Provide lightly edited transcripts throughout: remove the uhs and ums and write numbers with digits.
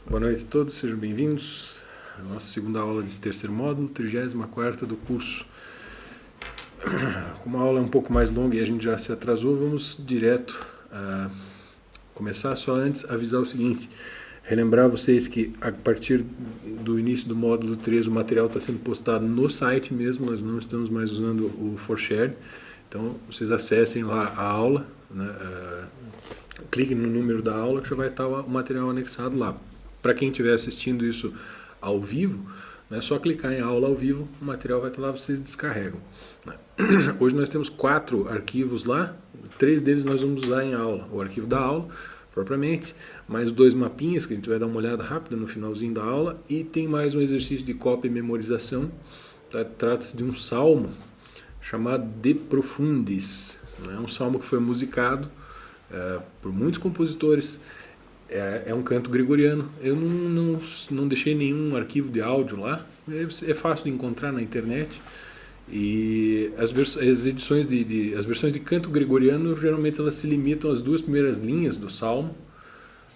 Boa noite a todos, sejam bem-vindos à nossa segunda aula desse terceiro módulo, 34ª do curso. Como a aula é um pouco mais longa e a gente já se atrasou, vamos direto a começar. Só antes avisar o seguinte, relembrar vocês que a partir do início do módulo 3 o material está sendo postado no site mesmo, nós não estamos mais usando o ForShare, então vocês acessem lá a aula, né, cliquem no número da aula que já vai estar o material anexado lá. Para quem estiver assistindo isso ao vivo, é só clicar em aula ao vivo, o material vai estar lá, vocês descarregam. Hoje nós temos 4 arquivos lá, 3 deles nós vamos usar em aula. O arquivo da aula, propriamente, mais 2 mapinhas, que a gente vai dar uma olhada rápida no finalzinho da aula, e tem mais um exercício de cópia e memorização. Trata-se de um salmo chamado De Profundis. É um salmo que foi musicado por muitos compositores. É um canto gregoriano. Eu não deixei nenhum arquivo de áudio lá. É fácil de encontrar na internet. E as versões de canto gregoriano, geralmente elas se limitam às 2 primeiras linhas do salmo.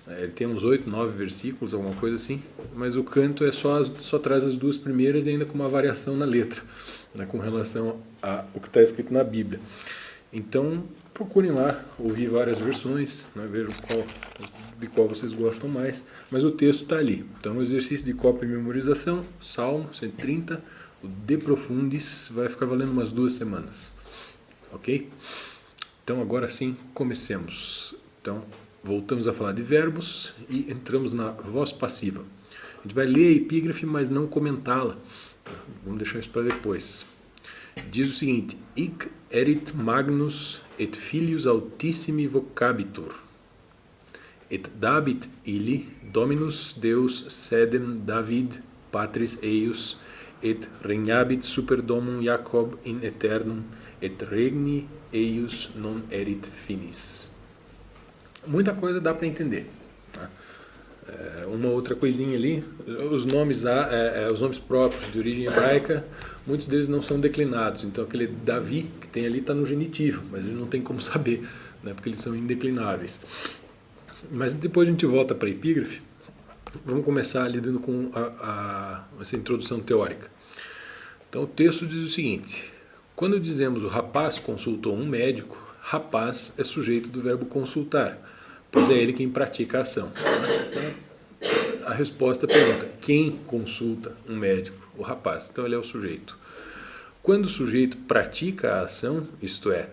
Ele tem uns 8, 9 versículos, alguma coisa assim. Mas o canto só traz as 2 primeiras e ainda com uma variação na letra, né, com relação ao que está escrito na Bíblia. Então, procurem lá, ouvir várias versões, né, vejam de qual vocês gostam mais, mas o texto está ali. Então, o exercício de cópia e memorização, Salmo 130, o De Profundis, vai ficar valendo umas 2 semanas. Ok? Então, agora sim, comecemos. Então, voltamos a falar de verbos e entramos na voz passiva. A gente vai ler a epígrafe, mas não comentá-la. Vamos deixar isso para depois. Diz o seguinte: Hic erit magnus et filius altissimi vocabitur, et dabit illi Dominus Deus sedem David patris eius, et regnabit super domum Jacob in aeternum, et regni eius non erit finis. Muita coisa dá para entender, tá? Uma outra coisinha ali, os nomes próprios de origem hebraica, muitos deles não são declinados. Então aquele Davi que tem ali está no genitivo, mas ele não tem como saber, né, porque eles são indeclináveis. Mas depois a gente volta para a epígrafe. Vamos começar lidando com essa introdução teórica. Então o texto diz o seguinte: quando dizemos o rapaz consultou um médico, rapaz é sujeito do verbo consultar, pois é ele quem pratica a ação. Então, a resposta pergunta: quem consulta um médico? O rapaz. Então ele é o sujeito. Quando o sujeito pratica a ação, isto é,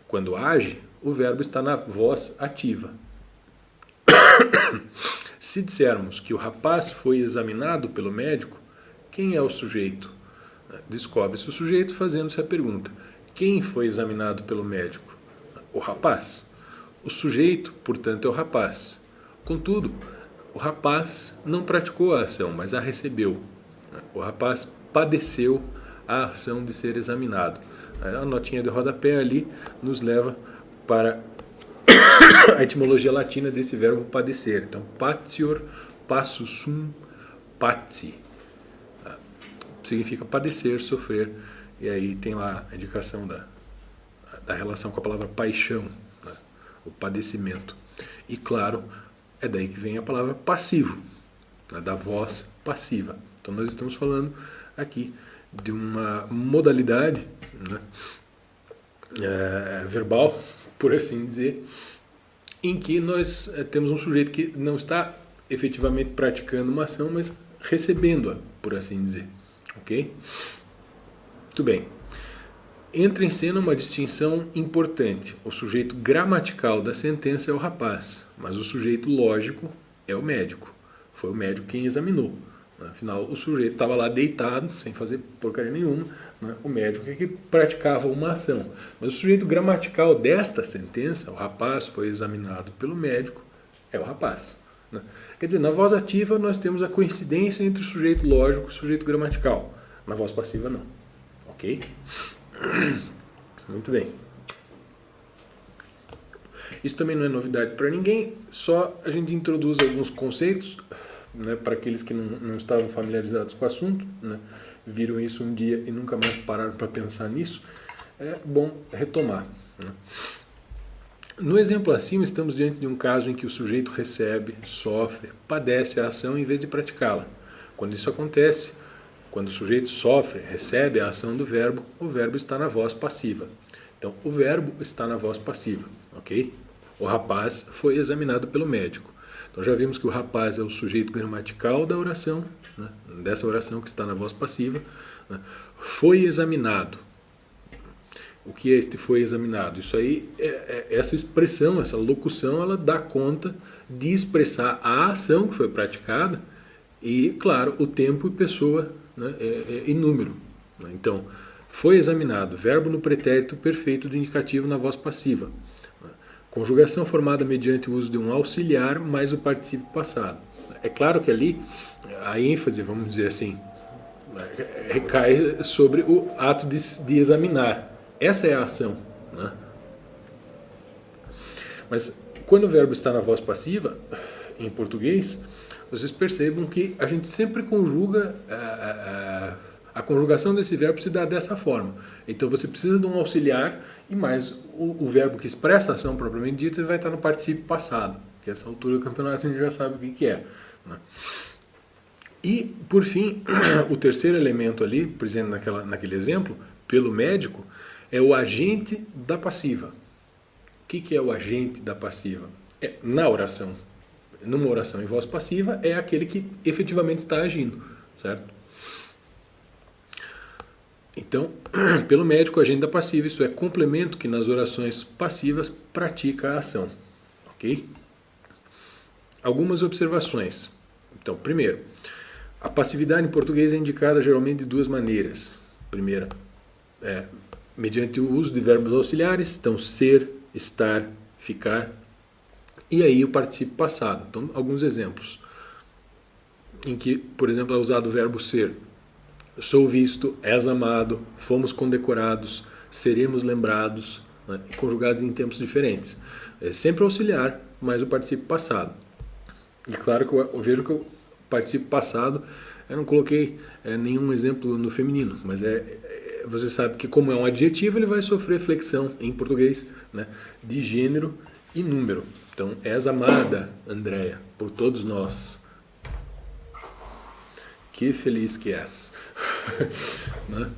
quando age, o verbo está na voz ativa. Se dissermos que o rapaz foi examinado pelo médico, quem é o sujeito? Descobre-se o sujeito fazendo-se a pergunta: quem foi examinado pelo médico? O rapaz. O sujeito, portanto, é o rapaz. Contudo, o rapaz não praticou a ação, mas a recebeu. O rapaz padeceu a ação de ser examinado. A notinha de rodapé ali nos leva para a etimologia latina desse verbo padecer. Então, patior, passus sum, pati. Significa padecer, sofrer. E aí tem lá a indicação da relação com a palavra paixão, né? O padecimento. E claro, é daí que vem a palavra passivo, né? Da voz passiva. Então nós estamos falando aqui de uma modalidade, né, verbal, por assim dizer, em que nós temos um sujeito que não está efetivamente praticando uma ação, mas recebendo-a, por assim dizer. Ok? Muito bem. Entra em cena uma distinção importante. O sujeito gramatical da sentença é o rapaz, mas o sujeito lógico é o médico. Foi o médico quem examinou. Afinal, o sujeito estava lá deitado, sem fazer porcaria nenhuma, né? O médico é que praticava uma ação. Mas o sujeito gramatical desta sentença, o rapaz foi examinado pelo médico, é o rapaz, né? Quer dizer, na voz ativa nós temos a coincidência entre o sujeito lógico e o sujeito gramatical. Na voz passiva não. Ok? Muito bem. Isso também não é novidade para ninguém, só a gente introduz alguns conceitos, né, para aqueles que não estavam familiarizados com o assunto, né, viram isso um dia e nunca mais pararam para pensar nisso. É bom retomar, né? No exemplo acima, estamos diante de um caso em que o sujeito recebe, sofre, padece a ação em vez de praticá-la. Quando isso acontece, quando o sujeito sofre, recebe a ação do verbo, o verbo está na voz passiva. Então, o verbo está na voz passiva, ok? O rapaz foi examinado pelo médico. Então, já vimos que o rapaz é o sujeito gramatical da oração, né? Dessa oração que está na voz passiva, né? Foi examinado. O que é este foi examinado? Isso aí, essa expressão, essa locução, ela dá conta de expressar a ação que foi praticada e, claro, o tempo e pessoa, né, e número. Então, foi examinado, verbo no pretérito perfeito do indicativo na voz passiva. Conjugação formada mediante o uso de um auxiliar mais o particípio passado. É claro que ali a ênfase, vamos dizer assim, recai sobre o ato de examinar. Essa é a ação, né? Mas quando o verbo está na voz passiva, em português, vocês percebam que a gente sempre conjuga, a conjugação desse verbo se dá dessa forma. Então você precisa de um auxiliar e mais o verbo que expressa a ação propriamente dita, ele vai estar no particípio passado, que a essa altura do campeonato a gente já sabe o que é, né? E, por fim, o terceiro elemento ali, por exemplo, naquele exemplo, pelo médico, é o agente da passiva. O que é o agente da passiva? Na oração, numa oração em voz passiva, é aquele que efetivamente está agindo, certo? Então, pelo médico, o agente da passiva, isso é complemento que nas orações passivas pratica a ação, ok? Algumas observações. Então, primeiro, a passividade em português é indicada geralmente de duas maneiras. Primeira, mediante o uso de verbos auxiliares, então ser, estar, ficar, e aí o particípio passado. Então, alguns exemplos em que, por exemplo, é usado o verbo ser. Sou visto, és amado, fomos condecorados, seremos lembrados, né, conjugados em tempos diferentes. É sempre auxiliar, mas o particípio passado. E claro que eu vejo que o particípio passado, eu não coloquei nenhum exemplo no feminino, mas você sabe que como é um adjetivo, ele vai sofrer flexão em português, né, de gênero e número. Então, és amada, Andréia, por todos nós. Que feliz que és. Né?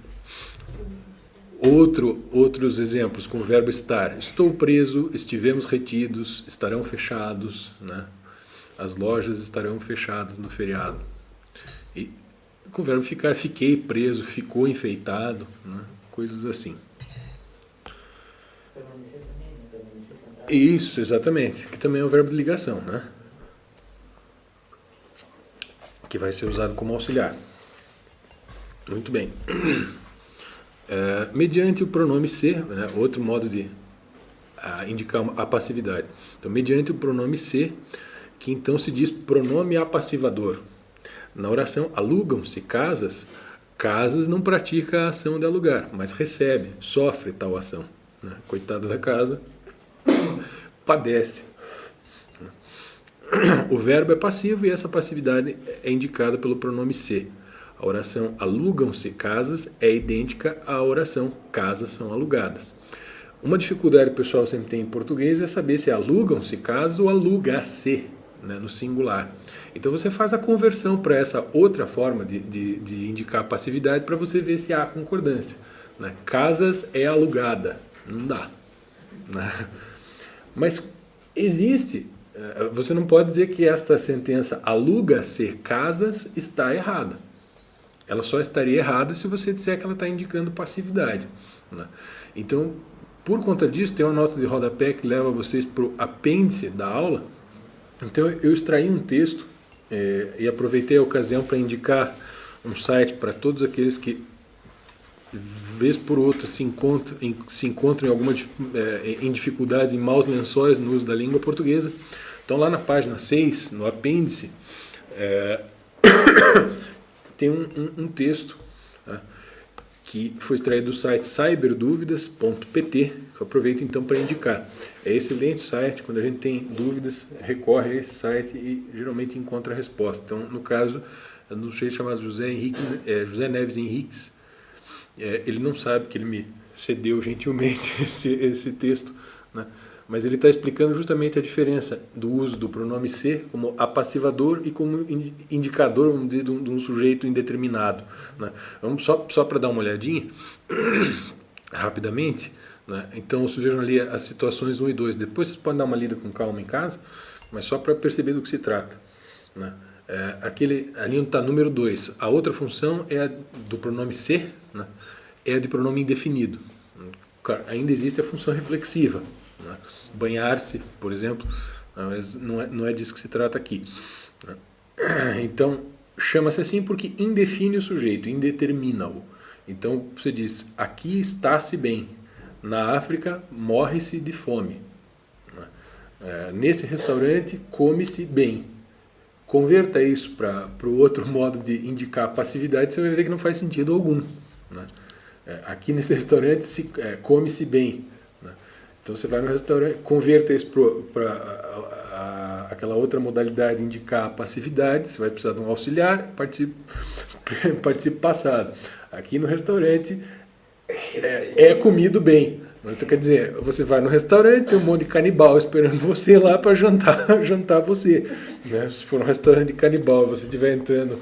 Outros exemplos com o verbo estar. Estou preso, estivemos retidos, estarão fechados, né? As lojas estarão fechadas no feriado. E com o verbo ficar, fiquei preso, ficou enfeitado, né? Coisas assim. Permanecer também, né? Permanecer sentado. Isso, exatamente. Que também é o verbo de ligação, né? Que vai ser usado como auxiliar. Muito bem. Mediante o pronome ser, né? Outro modo de indicar a passividade. Então, mediante o pronome ser, que então se diz pronome apassivador. Na oração alugam-se casas, casas não pratica a ação de alugar, mas recebe, sofre tal ação, né? Coitada da casa, padece. O verbo é passivo e essa passividade é indicada pelo pronome se. A oração alugam-se casas é idêntica à oração casas são alugadas. Uma dificuldade que o pessoal sempre tem em português é saber se alugam-se casas ou aluga-se, né, no singular. Então você faz a conversão para essa outra forma de indicar a passividade para você ver se há concordância, né? Casas é alugada, não dá, né? Mas existe, você não pode dizer que esta sentença aluga-se casas está errada. Ela só estaria errada se você disser que ela está indicando passividade, né? Então, por conta disso, tem uma nota de rodapé que leva vocês para o apêndice da aula. Então eu extraí um texto e aproveitei a ocasião para indicar um site para todos aqueles que, vez por outra, se encontram em dificuldades, em maus lençóis no uso da língua portuguesa. Então lá na página 6, no apêndice, tem um texto, né, que foi extraído do site cyberdúvidas.pt, que eu aproveito então para indicar. É excelente site, quando a gente tem dúvidas, recorre a esse site e geralmente encontra a resposta. Então, no caso, no sujeito chamado José Neves Henriques, ele não sabe que ele me cedeu gentilmente esse texto, né, mas ele está explicando justamente a diferença do uso do pronome se como apassivador e como indicador, vamos dizer, de um sujeito indeterminado, né? Vamos só para dar uma olhadinha, rapidamente, né? Então surgiram ali as situações 1 e 2, depois vocês podem dar uma lida com calma em casa, mas só para perceber do que se trata, né? Ali onde está número 2, a outra função é a do pronome se, né? É a de pronome indefinido. Claro, ainda existe a função reflexiva, né? Banhar-se, por exemplo, mas não é disso que se trata aqui, né? Então, chama-se assim porque indefine o sujeito, indetermina-o. Então, você diz, aqui está-se bem, na África morre-se de fome, né? Nesse restaurante come-se bem. Converta isso para o outro modo de indicar passividade, você vai ver que não faz sentido algum, né? Aqui nesse restaurante come-se bem, né? Então você vai no restaurante, converta isso para aquela outra modalidade de indicar a passividade, você vai precisar de um auxiliar, participe passado. Aqui no restaurante é comido bem. Então, quer dizer, você vai no restaurante, tem um monte de canibal esperando você lá para jantar você, né? Se for um restaurante de canibal, você estiver entrando,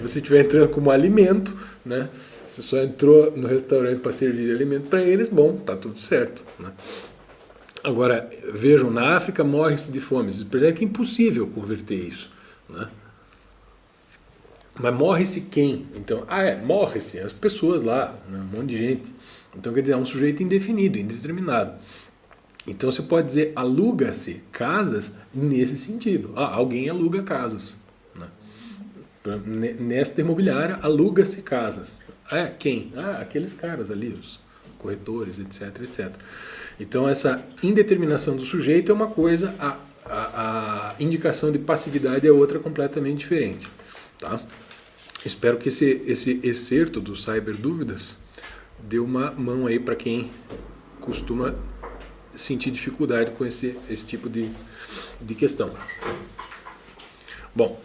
você estiver entrando como alimento, né? Você só entrou no restaurante para servir alimento para eles, bom, tá tudo certo, né? Agora, vejam, na África morre-se de fome. Vocês percebem que é impossível converter isso, né? Mas morre-se quem? Então, morre-se as pessoas lá, né? Um monte de gente. Então, quer dizer, é um sujeito indefinido, indeterminado. Então, você pode dizer aluga-se casas nesse sentido. Alguém aluga casas, né? Nesta imobiliária, aluga-se casas. Quem? Aqueles caras ali, os corretores, etc, etc. Então, essa indeterminação do sujeito é uma coisa, a indicação de passividade é outra completamente diferente, tá? Espero que esse excerto do Cyber Dúvidas dê uma mão aí para quem costuma sentir dificuldade com esse tipo de questão. Bom,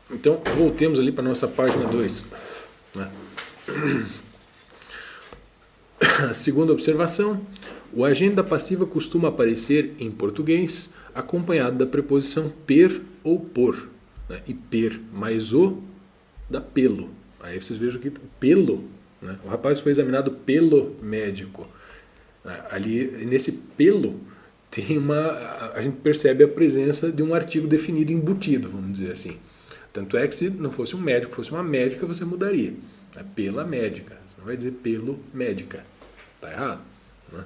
então voltemos ali para a nossa página 2, né? Segunda observação, o agenda passiva costuma aparecer em português acompanhado da preposição per ou por, né? E per mais o dá pelo. Aí vocês vejam que pelo, né? O rapaz foi examinado pelo médico. Ali, nesse pelo, a gente percebe a presença de um artigo definido embutido, vamos dizer assim. Tanto é que se não fosse um médico, fosse uma médica, você mudaria. Pela médica. Você não vai dizer pelo médica. Está errado, né?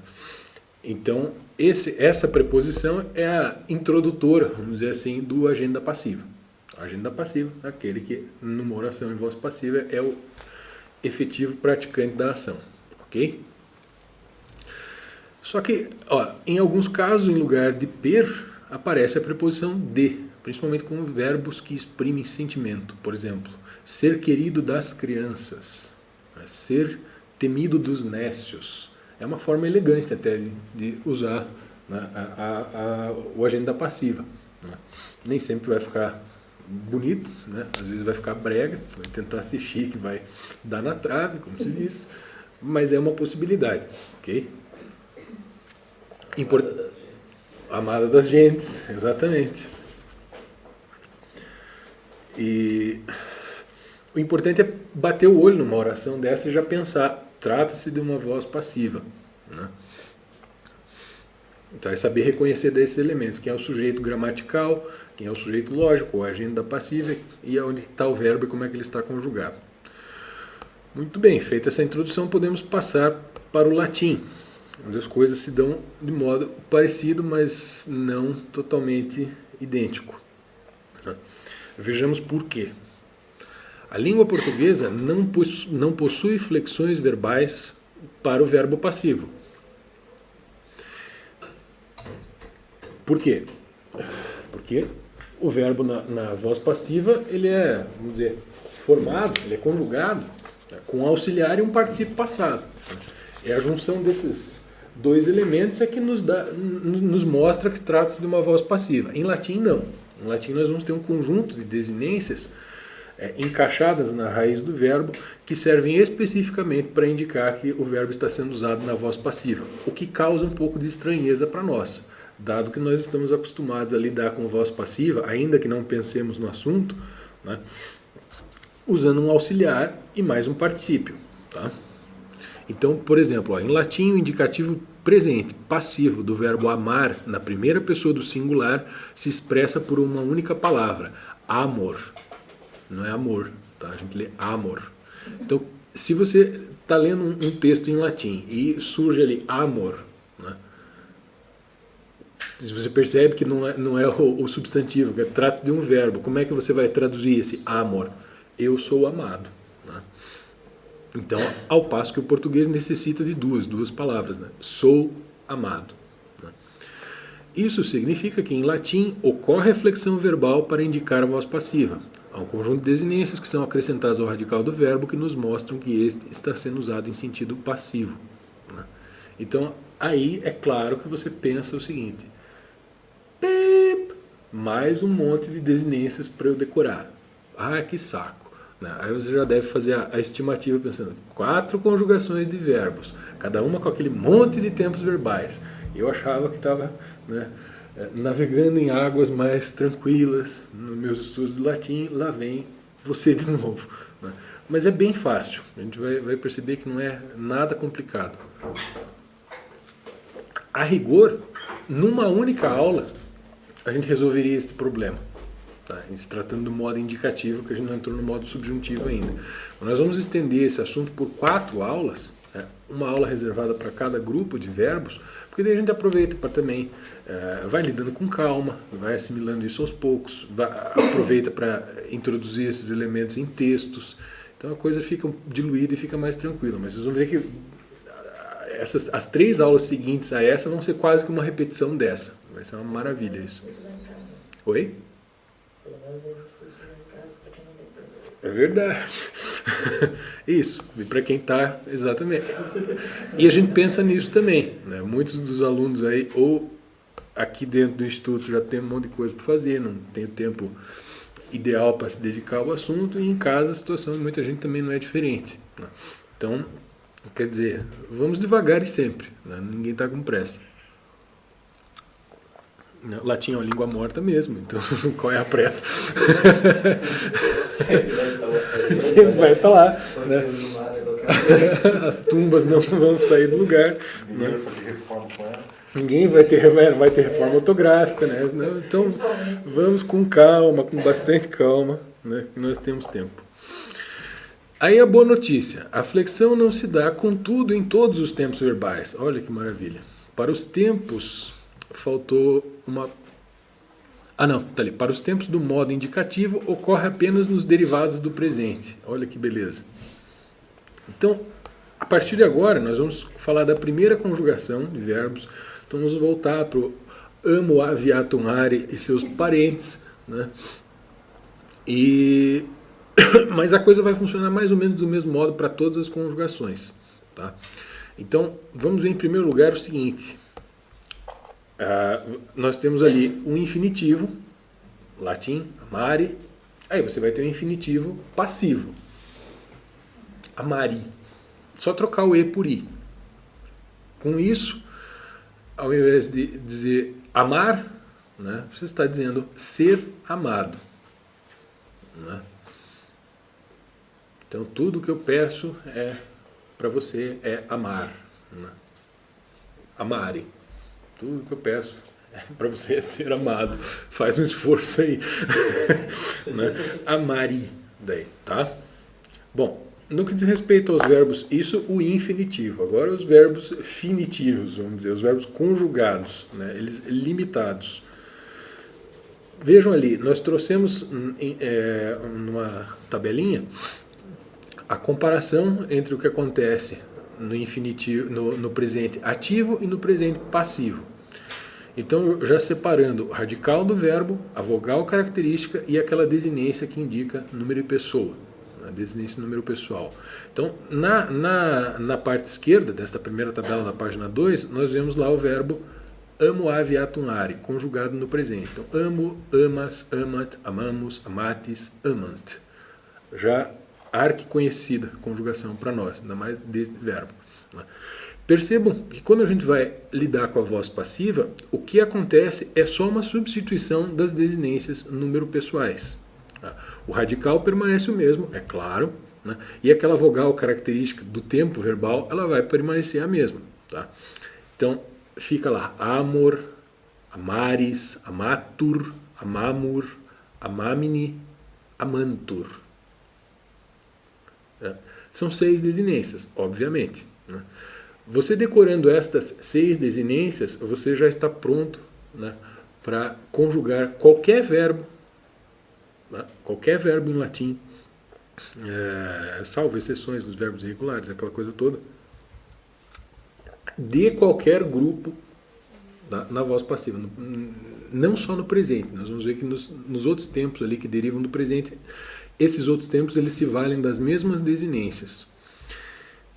Então, essa preposição é a introdutora, vamos dizer assim, do agenda passiva. A agenda passiva é aquele que, numa oração em voz passiva, é o efetivo praticante da ação, ok? Só que, em alguns casos, em lugar de per, aparece a preposição de, principalmente com verbos que exprimem sentimento. Por exemplo, ser querido das crianças, ser temido dos nécios. É uma forma elegante até de usar, né, o agenda passiva, né? Nem sempre vai ficar bonito, né? Às vezes vai ficar brega, você vai tentar ser chique, vai dar na trave, como se diz, mas é uma possibilidade, ok? Amada das gentes, exatamente. E o importante é bater o olho numa oração dessa e já pensar, trata-se de uma voz passiva, né? Então é saber reconhecer desses elementos, quem é o sujeito gramatical, quem é o sujeito lógico, a agenda passiva e onde está o verbo e como é que ele está conjugado. Muito bem, feita essa introdução, podemos passar para o latim, onde as coisas se dão de modo parecido, mas não totalmente idêntico. Vejamos por quê. A língua portuguesa não possui flexões verbais para o verbo passivo. Por quê? Porque o verbo na voz passiva, ele é, vamos dizer, formado, ele é conjugado, né, com um auxiliar e um particípio passado. É a junção desses dois elementos é que nos mostra que trata-se de uma voz passiva. Em latim, não. Em latim, nós vamos ter um conjunto de desinências encaixadas na raiz do verbo, que servem especificamente para indicar que o verbo está sendo usado na voz passiva, o que causa um pouco de estranheza para nós, dado que nós estamos acostumados a lidar com voz passiva, ainda que não pensemos no assunto, né, usando um auxiliar e mais um particípio. Tá? Então, por exemplo, em latim, o indicativo presente, passivo, do verbo amar, na primeira pessoa do singular, se expressa por uma única palavra, amor. Não é amor, tá? A gente lê amor. Então, se você está lendo um texto em latim e surge ali amor, né? Se você percebe que não é o substantivo, que trata-se de um verbo, como é que você vai traduzir esse amor? Eu sou amado. Né? Então, ao passo que o português necessita de duas palavras, né? Sou amado. Né? Isso significa que em latim ocorre a flexão verbal para indicar a voz passiva. Há um conjunto de desinências que são acrescentadas ao radical do verbo que nos mostram que este está sendo usado em sentido passivo. Né? Então, aí é claro que você pensa o seguinte: mais um monte de desinências para eu decorar. Ah, que saco. Aí você já deve fazer a estimativa pensando, 4 conjugações de verbos, cada uma com aquele monte de tempos verbais. Eu achava que estava, né, navegando em águas mais tranquilas nos meus estudos de latim, lá vem você de novo. Né? Mas é bem fácil, a gente vai perceber que não é nada complicado. A rigor, numa única aula, a gente resolveria esse problema. Tá? Se tratando do modo indicativo, que a gente não entrou no modo subjuntivo ainda. Nós vamos estender esse assunto por 4 aulas, né? Uma aula reservada para cada grupo de verbos, porque daí a gente aproveita para também, vai lidando com calma, vai assimilando isso aos poucos, aproveita para introduzir esses elementos em textos, então a coisa fica diluída e fica mais tranquila. Mas vocês vão ver que as 3 aulas seguintes a essa vão ser quase que uma repetição dessa, vai ser uma maravilha isso. Oi? Pelo menos eu preciso estudar em casa para quem não tem tempo. É verdade. Isso, e para quem está, exatamente. E a gente pensa nisso também. Né? Muitos dos alunos aí, ou aqui dentro do instituto já tem um monte de coisa para fazer, não tem o tempo ideal para se dedicar ao assunto, e em casa a situação de muita gente também não é diferente. Né? Então, quer dizer, vamos devagar e sempre. Né? Ninguém está com pressa. Latim é uma língua morta mesmo, então qual é a pressa? Sempre vai estar lá. Né? As tumbas não vão sair do lugar. Ninguém vai fazer reforma com ela. Ninguém vai ter reforma ortográfica. Né? Então vamos com calma, com bastante calma, né? Nós temos tempo. Aí a boa notícia, a flexão não se dá contudo em todos os tempos verbais. Olha que maravilha. Para os tempos... faltou uma... não, tá ali. Para os tempos do modo indicativo, ocorre apenas nos derivados do presente. Olha que beleza. Então, a partir de agora, nós vamos falar da primeira conjugação de verbos. Então, vamos voltar para o amo aviatum are e seus parentes. Né? Mas a coisa vai funcionar mais ou menos do mesmo modo para todas as conjugações. Tá? Então, vamos ver em primeiro lugar o seguinte... nós temos ali um infinitivo, latim, amare, aí você vai ter um infinitivo passivo, amari, só trocar o e por i. Com isso, ao invés de dizer amar, né, você está dizendo ser amado. Né? Então tudo que eu peço para você é amar. Né? Amare. Tudo que eu peço para você é ser amado. Faz um esforço aí. Né? Amari, daí, tá? Bom, no que diz respeito aos verbos, isso o infinitivo. Agora os verbos finitivos, vamos dizer, os verbos conjugados, né? Eles limitados. Vejam ali, nós trouxemos numa tabelinha a comparação entre o que acontece no infinitivo, no presente ativo e no presente passivo. Então, já separando o radical do verbo, a vogal característica e aquela desinência que indica número e pessoa, a desinência número pessoal. Então, na parte esquerda desta primeira tabela da página 2, nós vemos lá o verbo amo aviatum are, conjugado no presente. Então, amo, amas, amat, amamos, amatis, amant. já arquiconhecida conjugação para nós, ainda mais deste verbo. Né? Percebam que quando a gente vai lidar com a voz passiva, o que acontece é só uma substituição das desinências número pessoais. Tá? O radical permanece o mesmo, é claro, né? E aquela vogal característica do tempo verbal, ela vai permanecer a mesma. Tá? Então, fica lá, amor, amaris, amatur, amamur, amamini, amantur. São 6 desinências, obviamente. Né? Você decorando estas 6 desinências, você já está pronto, né, para conjugar qualquer verbo, né, qualquer verbo em latim, salvo exceções dos verbos irregulares, aquela coisa toda, de qualquer grupo na voz passiva. Não só no presente, nós vamos ver que nos outros tempos ali que derivam do presente, esses outros tempos eles se valem das mesmas desinências.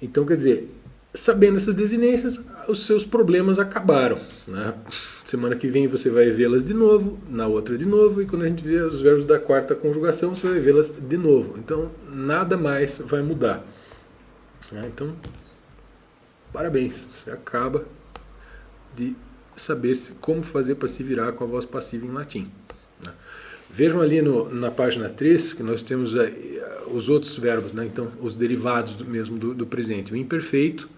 Então, quer dizer, sabendo essas desinências, os seus problemas acabaram. Né? Semana que vem você vai vê-las de novo, na outra de novo, e quando a gente vê os verbos da quarta conjugação, você vai vê-las de novo. Então, nada mais vai mudar. Então, parabéns, você acaba de saber como fazer para se virar com a voz passiva em latim. Né? Vejam ali na página 3 que nós temos os outros verbos, né? Então, os derivados do presente. O imperfeito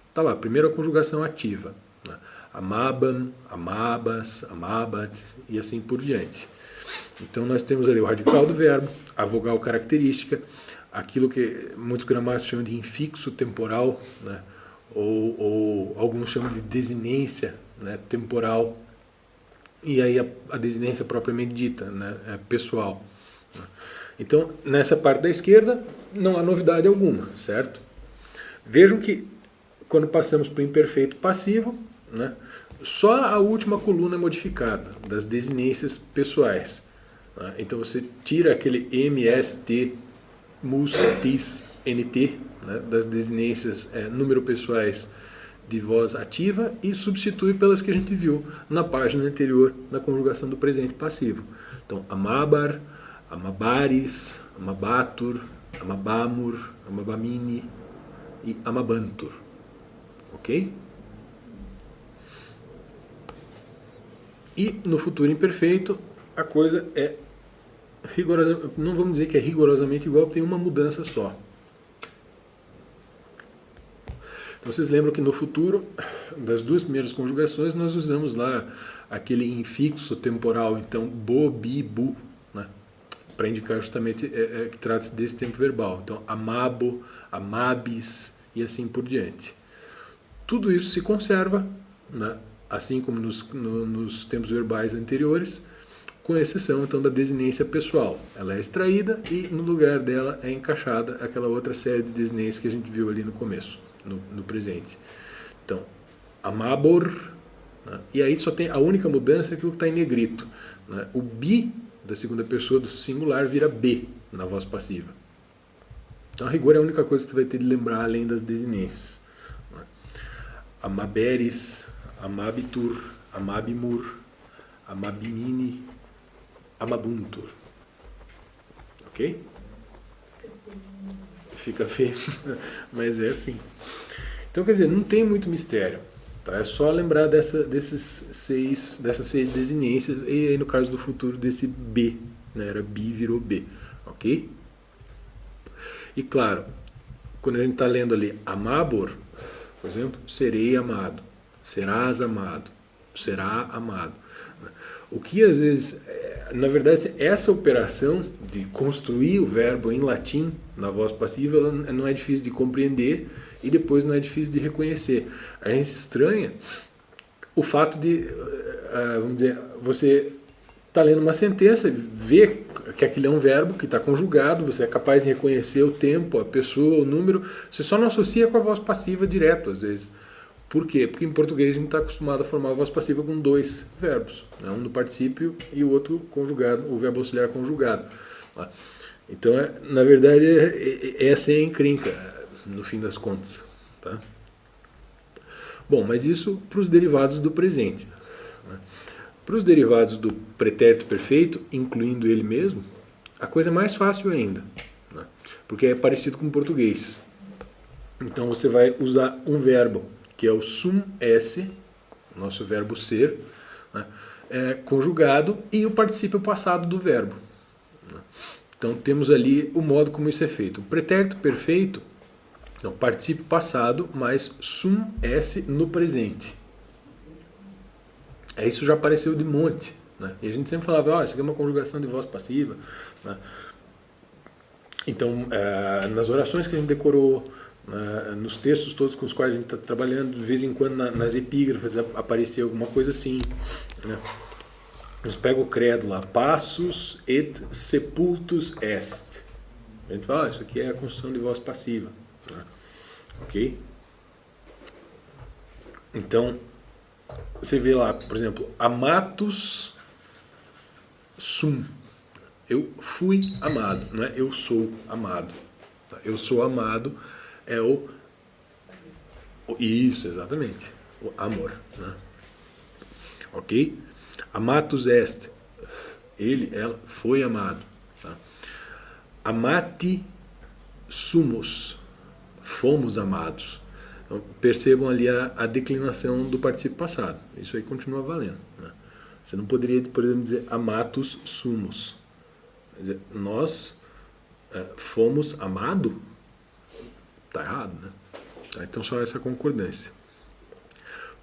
está lá, primeiro a conjugação ativa. Né? Amabam, amabas, amabat e assim por diante. Então, nós temos ali o radical do verbo, a vogal característica, aquilo que muitos gramáticos chamam de infixo temporal, né? ou alguns chamam de desinência, né, temporal, e aí a desinência propriamente dita, né, pessoal. Então, nessa parte da esquerda, não há novidade alguma, certo? Vejam que, quando passamos para o imperfeito passivo, né, só a última coluna é modificada, das desinências pessoais. Né? Então, você tira aquele MST, mus, tis, nt, né, das desinências número pessoais de voz ativa e substitui pelas que a gente viu na página anterior da conjugação do presente passivo. Então, amabar, amabaris, amabatur, amabamur, amabamini e amabantur. Ok? E no futuro imperfeito, a coisa é rigorosamente, não vamos dizer que é rigorosamente igual, tem uma mudança só. Então, vocês lembram que no futuro, das 2 primeiras conjugações, nós usamos lá aquele infixo temporal, então, bo, bi, bu, né? Para indicar justamente que trata-se desse tempo verbal. Então, amabo, amabis e assim por diante. Tudo isso se conserva, né? Assim como nos tempos verbais anteriores, com exceção então da desinência pessoal. Ela é extraída e no lugar dela é encaixada aquela outra série de desinências que a gente viu ali no começo. No presente. Então, amabor, né? E aí só tem a única mudança é aquilo que está em negrito. Né? O bi da segunda pessoa do singular vira B na voz passiva. Então, a rigor é a única coisa que você vai ter de lembrar além das desinências. Né? Amaberis, amabitur, amabimur, amabimini, amabuntur. Ok? Fica feio, mas é assim. Então, quer dizer, não tem muito mistério. Tá? É só lembrar dessas 6 desinências, e aí no caso do futuro desse B, né? Era bi, virou B. Ok? E claro, quando a gente está lendo ali amabor, por exemplo, serei amado, serás amado, será amado. O que às vezes, na verdade, essa operação de construir o verbo em latim na voz passiva, ela não é difícil de compreender e depois não é difícil de reconhecer. A gente estranha o fato de, vamos dizer, você está lendo uma sentença, vê que aquilo é um verbo que está conjugado, você é capaz de reconhecer o tempo, a pessoa, o número, você só não associa com a voz passiva direto, às vezes. Por quê? Porque em português a gente está acostumado a formar a voz passiva com 2 verbos, né? Um no particípio e o outro conjugado, o verbo auxiliar conjugado. Então, na verdade, essa é a encrenca, no fim das contas. Tá? Bom, mas isso para os derivados do presente. Né? Para os derivados do pretérito perfeito, incluindo ele mesmo, a coisa é mais fácil ainda. Né? porque é parecido com o português. Então você vai usar um verbo que é o sum esse, nosso verbo ser, né, conjugado, e o particípio passado do verbo. Então temos ali o modo como isso é feito. O pretérito perfeito, então particípio passado mais sum esse no presente. Isso já apareceu de monte, né? E a gente sempre falava, isso aqui é uma conjugação de voz passiva, né? Então, nas orações que a gente decorou, nos textos todos com os quais a gente está trabalhando, de vez em quando nas epígrafes aparecia alguma coisa assim, né? Nos pega o credo lá, passus et sepultus est. A gente fala, isso aqui é a construção de voz passiva, né? Ok? Então, você vê lá, por exemplo, amatus sum. Eu fui amado, não é eu sou amado. Eu sou amado é isso, exatamente, o amor, né? Ok? Amatus est, ela foi amado. Tá? Amati sumus, fomos amados. Então, percebam ali a declinação do particípio passado. Isso aí continua valendo, né? Você não poderia, por exemplo, dizer amatus sumus. Quer dizer, nós fomos amados? Está errado, né? Então só essa concordância.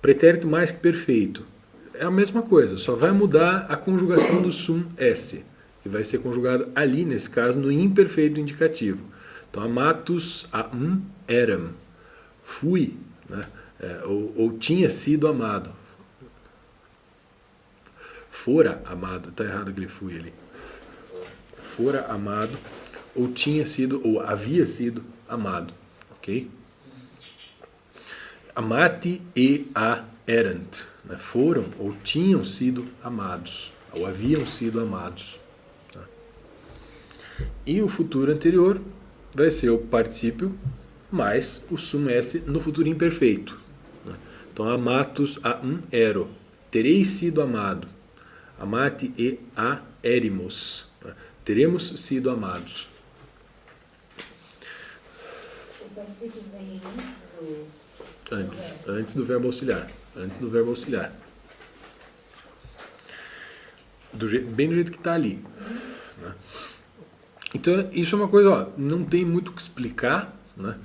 Pretérito mais que perfeito. É a mesma coisa, só vai mudar a conjugação do sum esse, que vai ser conjugado ali, nesse caso, no imperfeito indicativo. Então, amatus eram. Fui, né? Ou tinha sido amado. Fora amado, está errado aquele fui ali. Fora amado, ou tinha sido, ou havia sido amado. Ok? Amati e erant. Né? Foram ou tinham sido amados, ou haviam sido amados. Tá? E o futuro anterior vai ser o particípio mais o sum esse no futuro imperfeito. Né? Então, amatus ero, tereis sido amado. Amati e erimos, né? Teremos sido amados. O particípio vem Antes do verbo auxiliar. Antes do verbo auxiliar. Bem do jeito que está ali. Né? Então, isso é uma coisa, não tem muito o que explicar, né?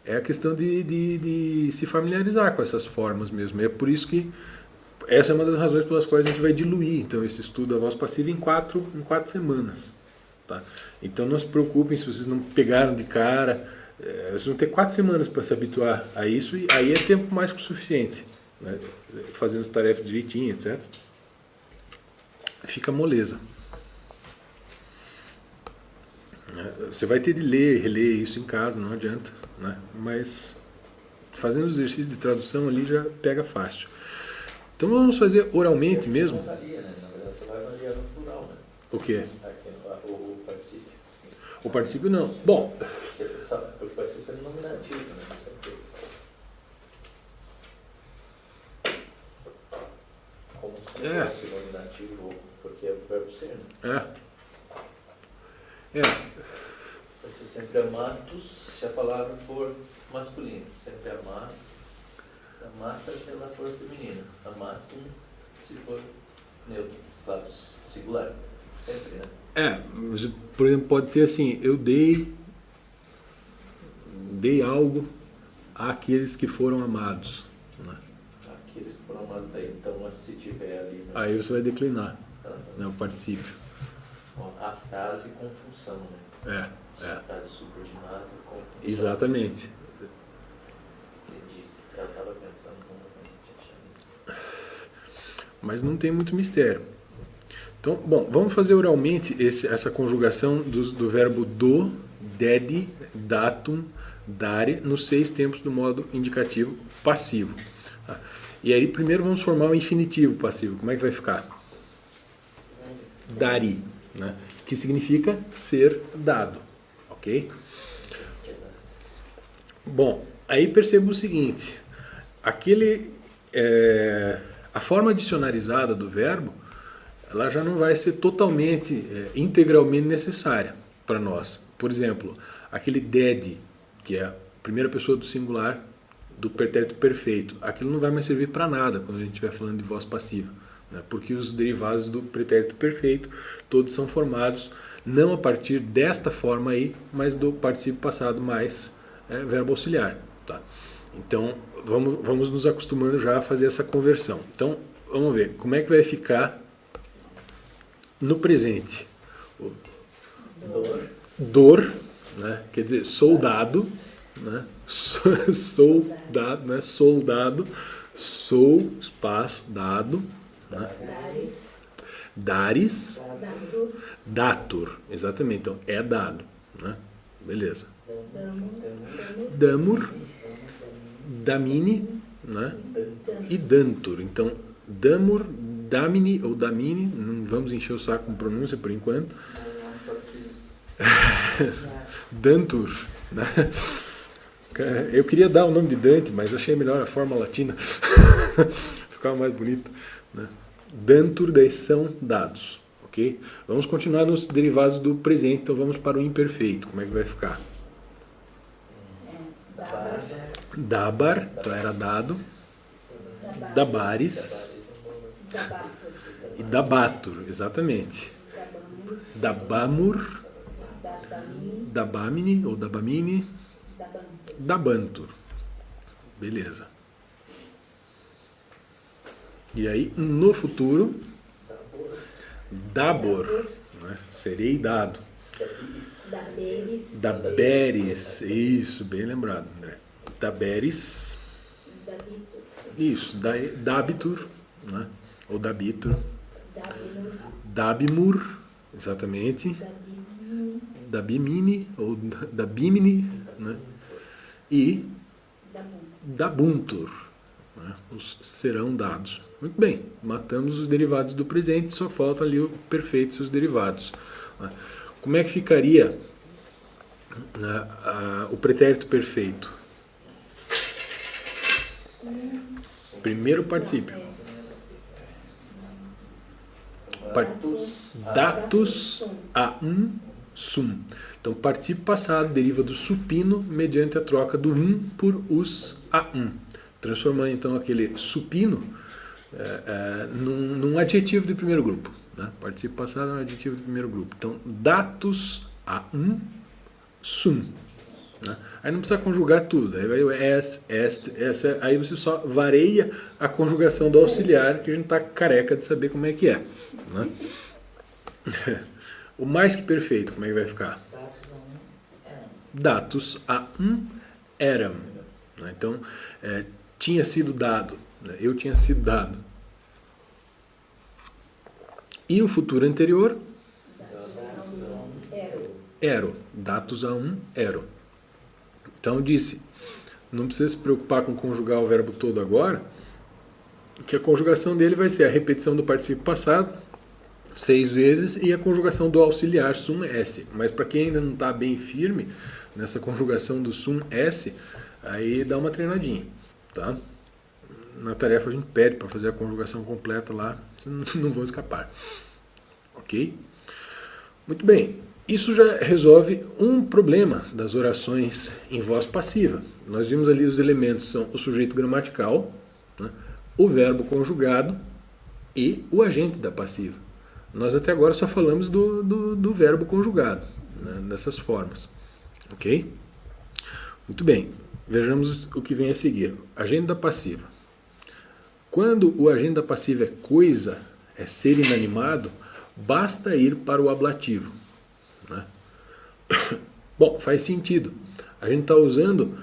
É a questão de se familiarizar com essas formas mesmo. É por isso que essa é uma das razões pelas quais a gente vai diluir então esse estudo da voz passiva em quatro semanas. Tá? Então não se preocupem se vocês não pegaram de cara. Vocês vão ter 4 semanas para se habituar a isso, e aí é tempo mais que o suficiente, né? Fazendo as tarefas direitinho, etc. Fica moleza. Você vai ter de ler e reler isso em casa, não adianta, né? Mas fazendo os exercícios de tradução ali já pega fácil. Então vamos fazer oralmente mesmo. Não varia, né? Na verdade você vai variar no plural, né? O quê? O particípio. O particípio não. Bom, Porque vai ser sempre nominativo, né? Como se fosse nominativo, porque é o verbo ser, né? Vai ser sempre amados se a palavra for masculina. Sempre amado. Amata se ela for feminina. Amatum se for neutro. Claro, singular. Sempre, né? Por exemplo, pode ter assim, eu dei algo àqueles que foram amados. Né? Aqueles que foram amados daí, então se tiver ali... Né? Aí você vai declinar, né, o particípio. A frase com função, né? A frase subordinada com função. Exatamente. Entendi. Eu estava pensando como a gente achava. Mas não tem muito mistério. Então, bom, vamos fazer oralmente essa conjugação do verbo do, dedi, datum, dare, nos 6 tempos do modo indicativo passivo. Tá? E aí, primeiro vamos formar o infinitivo passivo. Como é que vai ficar? Dari, né? Que significa ser dado. Ok? Bom, aí perceba o seguinte. A forma dicionarizada do verbo, ela já não vai ser totalmente, integralmente necessária para nós. Por exemplo, aquele dead, que é a primeira pessoa do singular do pretérito perfeito, aquilo não vai mais servir para nada quando a gente estiver falando de voz passiva, né? Porque os derivados do pretérito perfeito todos são formados não a partir desta forma aí, mas do particípio passado mais verbo auxiliar. Tá? Então, vamos nos acostumando já a fazer essa conversão. Então, vamos ver como é que vai ficar no presente. Dor, né? Quer dizer, soldado, né? Soldado, né? Soldado, sou, espaço, dado, né? Dares, datur, exatamente, então é dado, né? Beleza. Damur, damini, né? E dantur, então damur, damini ou damini, não vamos encher o saco com pronúncia por enquanto. Dantur, né? Eu queria dar o nome de Dante, mas achei melhor a forma latina. Ficava mais bonito, né? Dantur, daí são dados, ok? Vamos continuar nos derivados do presente, então vamos para o imperfeito. Como é que vai ficar? Dabar, então era dado. Dabares e dabatur, exatamente. Dabamur, dabamini ou dabamini, dabantur. Beleza. E aí, no futuro, dabor, né? Serei dado. Daberes, isso, bem lembrado, André. Daberes, isso, dabitur, né? Ou dabitur. Dabimur, exatamente. Dabimini, ou dabimini, né? E dabuntur, né? Os serão dados. Muito bem, matamos os derivados do presente, só faltam ali o perfeito e os derivados. Como é que ficaria o pretérito perfeito? Primeiro particípio. Datus a sum. Então, particípio passado deriva do supino mediante a troca do por os a transformando então aquele supino num adjetivo de primeiro grupo, né? Particípio passado é um adjetivo de primeiro grupo. Então, datus a sum, né? Aí não precisa conjugar tudo. Aí vai o est, essa, aí você só varia a conjugação do auxiliar, que a gente está careca de saber como é que é, né? O mais que perfeito, como é que vai ficar? Datus a eram. Então, tinha sido dado. Eu tinha sido dado. E o futuro anterior? Ero. Datus a ero. Então, disse, não precisa se preocupar com conjugar o verbo todo agora, que a conjugação dele vai ser a repetição do particípio passado 6 vezes e a conjugação do auxiliar sum s. Mas para quem ainda não está bem firme nessa conjugação do sum s, aí dá uma treinadinha, tá? Na tarefa a gente pede para fazer a conjugação completa lá, vocês não vão escapar. Ok? Muito bem. Isso já resolve um problema das orações em voz passiva. Nós vimos ali os elementos são o sujeito gramatical, né, o verbo conjugado e o agente da passiva. Nós até agora só falamos do verbo conjugado, né, dessas formas. Ok? Muito bem. Vejamos o que vem a seguir. Agente da passiva. Quando o agente da passiva é coisa, é ser inanimado, basta ir para o ablativo, né? Bom, faz sentido. A gente está usando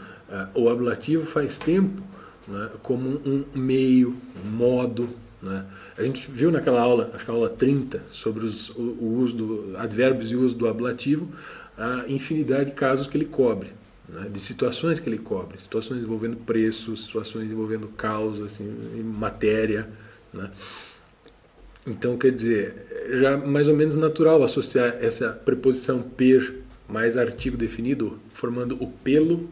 o ablativo faz tempo, né, como um meio, um modo, né? A gente viu naquela aula, acho que a aula 30, sobre o uso do advérbios e o uso do ablativo, a infinidade de casos que ele cobre, né, de situações que ele cobre, situações envolvendo preços, situações envolvendo causa, assim, matéria, né? Então, quer dizer, já mais ou menos natural associar essa preposição per mais artigo definido, formando o pelo,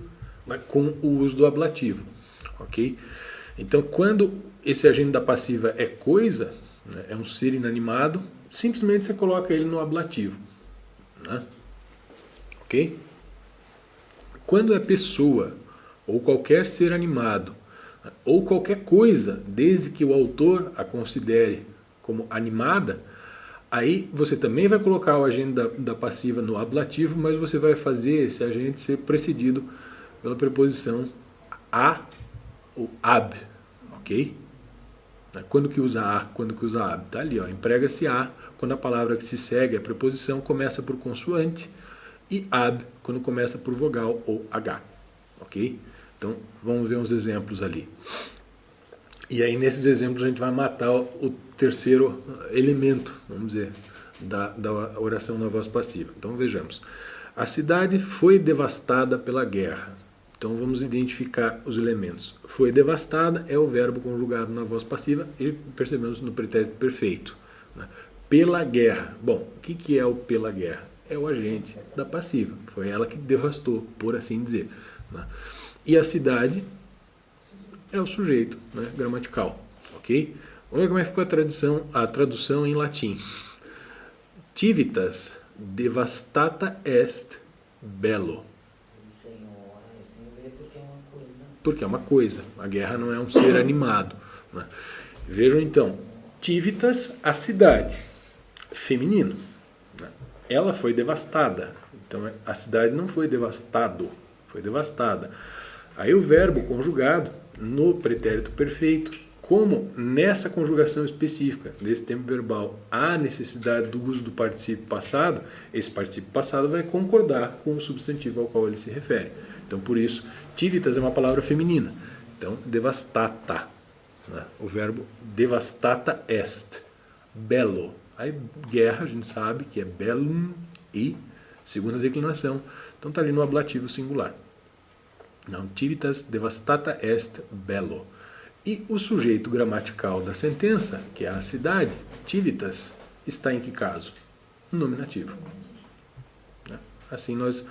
né, com o uso do ablativo, ok? Então, quando esse agente da passiva é coisa, né, é um ser inanimado, simplesmente você coloca ele no ablativo, né? ok? Quando é pessoa, ou qualquer ser animado, ou qualquer coisa, desde que o autor a considere como animada, aí você também vai colocar o agente da passiva no ablativo, mas você vai fazer esse agente ser precedido pela preposição a ou ab, ok? Quando que usa a, quando que usa ab? Tá ali, ó, emprega-se a quando a palavra que se segue a preposição começa por consoante e ab quando começa por vogal ou h, ok? Então vamos ver uns exemplos ali. E aí nesses exemplos a gente vai matar o terceiro elemento, vamos dizer, da oração na voz passiva. Então vejamos. A cidade foi devastada pela guerra. Então vamos identificar os elementos. Foi devastada é o verbo conjugado na voz passiva e percebemos no pretérito perfeito. Né? Pela guerra. Bom, o que é o pela guerra? É o agente da passiva. Foi ela que devastou, por assim dizer. Né? E a cidade é o sujeito, né, gramatical, ok? Vamos ver como é que ficou a tradução em latim. Civitas devastata est bello. Porque é uma coisa. A guerra não é um ser animado. Né? Vejam então, civitas, a cidade, feminino. Né? Ela foi devastada. Então a cidade não foi devastado, foi devastada. Aí o verbo conjugado no pretérito perfeito, como nessa conjugação específica desse tempo verbal há necessidade do uso do particípio passado, esse particípio passado vai concordar com o substantivo ao qual ele se refere. Então, por isso, civitas é uma palavra feminina. Então, devastata. Né? O verbo devastata est. Bello. Aí, guerra, a gente sabe que é bellum e segunda declinação. Então, está ali no ablativo singular. Não, civitas devastata est bello. E o sujeito gramatical da sentença, que é a cidade, civitas, está em que caso? Nominativo. Assim nós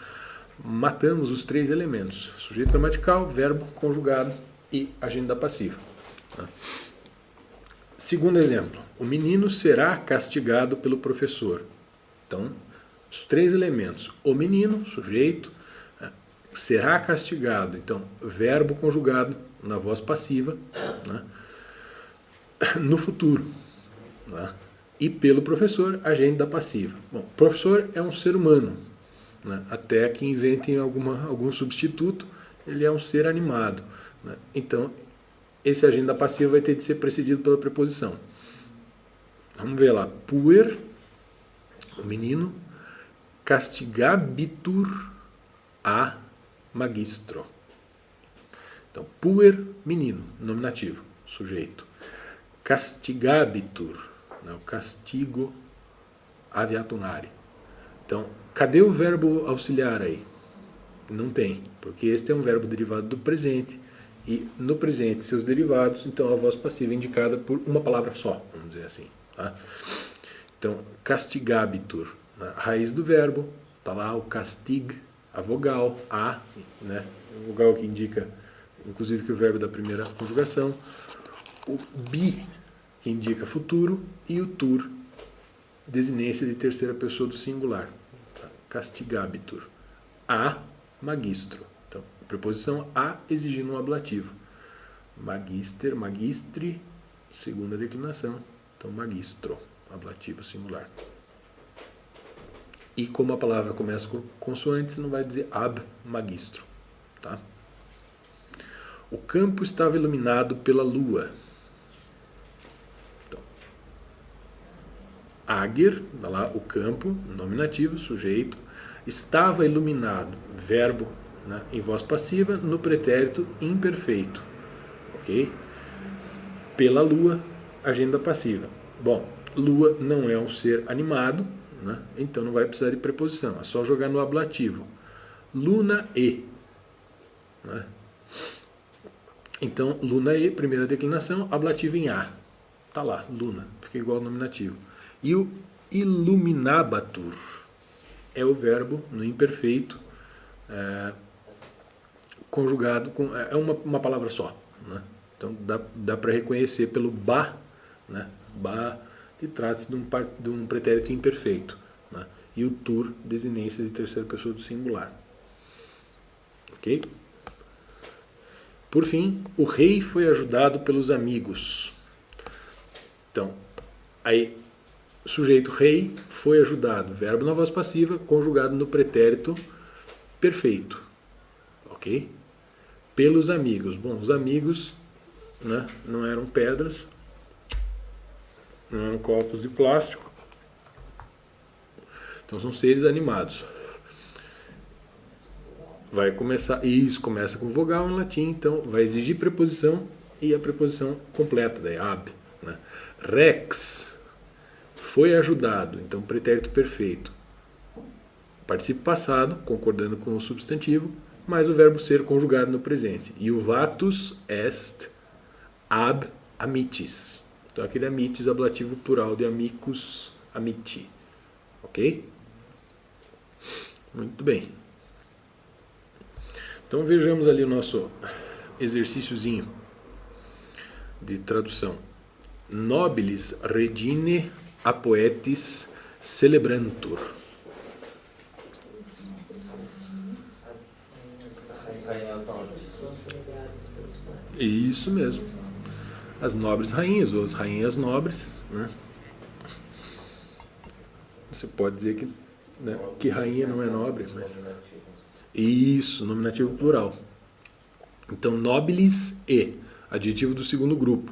matamos os três elementos: sujeito gramatical, verbo conjugado e agente da passiva. Segundo exemplo, o menino será castigado pelo professor. Então, os três elementos: o menino, sujeito, será castigado, então verbo conjugado na voz passiva, né, no futuro, né, e pelo professor, agente da passiva. Bom, professor é um ser humano, né, até que inventem algum substituto, ele é um ser animado, né, então esse agente da passiva vai ter de ser precedido pela preposição. Vamos ver lá, puer, o menino, castigabitur a magistro. Então, puer, menino, nominativo, sujeito. Castigabitur, né, o castigo aviatunare. Então, cadê o verbo auxiliar aí? Não tem, porque este é um verbo derivado do presente, e no presente seus derivados, então a voz passiva é indicada por uma palavra só, vamos dizer assim. Tá? Então, castigabitur, a raiz do verbo, está lá o castig, a vogal, a, né, a vogal que indica, inclusive, que o verbo é da primeira conjugação, o bi, que indica futuro, e o tur, desinência de terceira pessoa do singular, castigabitur, a magistro. Então, a preposição a exigindo um ablativo, magister, magistri, segunda declinação, então magistro, ablativo singular. E como a palavra começa com consoante, você não vai dizer ab magistro. Tá? O campo estava iluminado pela lua. Então, ager, dá lá o campo, nominativo, sujeito, estava iluminado, verbo, né, em voz passiva, no pretérito imperfeito. Ok? Pela lua, agenda passiva. Bom, lua não é um ser animado, né? Então não vai precisar de preposição, é só jogar no ablativo. Luna e. Né? Então, luna e, primeira declinação, ablativo em a. Está lá, luna, fica igual ao nominativo. E o illuminabatur é o verbo no imperfeito, conjugado com. É uma palavra só. Né? Então dá para reconhecer pelo ba, né? Ba, que trata-se de um pretérito imperfeito. Né? e o tur, desinência de terceira pessoa do singular. Ok? Por fim, o rei foi ajudado pelos amigos. Então, aí, sujeito rei foi ajudado, verbo na voz passiva, conjugado no pretérito perfeito. Ok? Pelos amigos. Bom, os amigos, né, não eram pedras, não eram copos de plástico, então são seres animados. Vai começar, isso começa com vogal em latim, então vai exigir preposição e a preposição completa, daí ab. Né? Rex, foi ajudado, então pretérito perfeito. Participio passado, concordando com o substantivo, mais o verbo ser conjugado no presente. Iuvatus est ab amitis. Então aquele amitis ablativo plural de amicus, amiti. Ok? Muito bem. Então vejamos ali o nosso exercíciozinho de tradução. Nobilis regine a poetis celebrantur. As rainhas nobres. São celebradas pelos pais. Isso mesmo. As nobres rainhas, ou as rainhas nobres. Né? Você pode dizer que, né, que rainha não é nobre, mas... Isso, nominativo plural. Então, nobilis e, adjetivo do segundo grupo.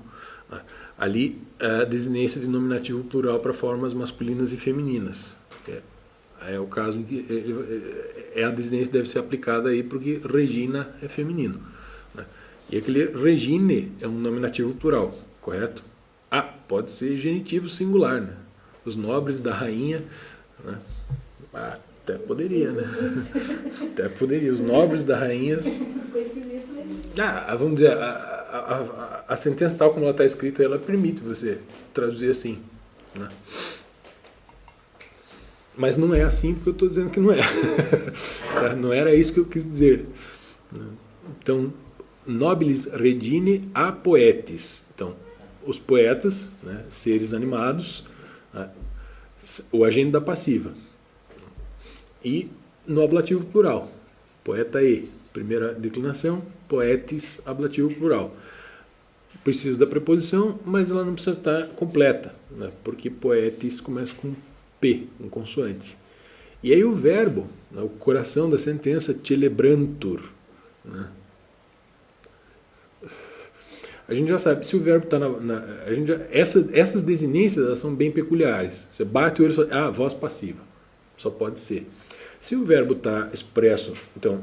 Ali, a desinência de nominativo plural para formas masculinas e femininas. É o caso em que a desinência deve ser aplicada aí porque Regina é feminino. Né? E aquele regine é um nominativo plural, correto? Ah, pode ser genitivo singular, né? Os nobres da rainha, né? Até poderia, né? Até poderia. Os nobres da rainha. Vamos dizer, a sentença tal como ela está escrita, ela permite você traduzir assim, né? Mas não é assim porque eu estou dizendo que não é. Não era isso que eu quis dizer. Então, nobilis regine a poetis. Então, os poetas, né, seres animados, o agente da passiva. E no ablativo plural, poeta e, primeira declinação, poetis, ablativo plural. Precisa da preposição, mas ela não precisa estar completa, né? Porque poetis começa com P, um consoante. E aí o verbo, né, o coração da sentença, celebrantur. Né? A gente já sabe, se o verbo está essas desinências elas são bem peculiares. Você bate o olho e fala, voz passiva. Só pode ser. Se o verbo está expresso, então,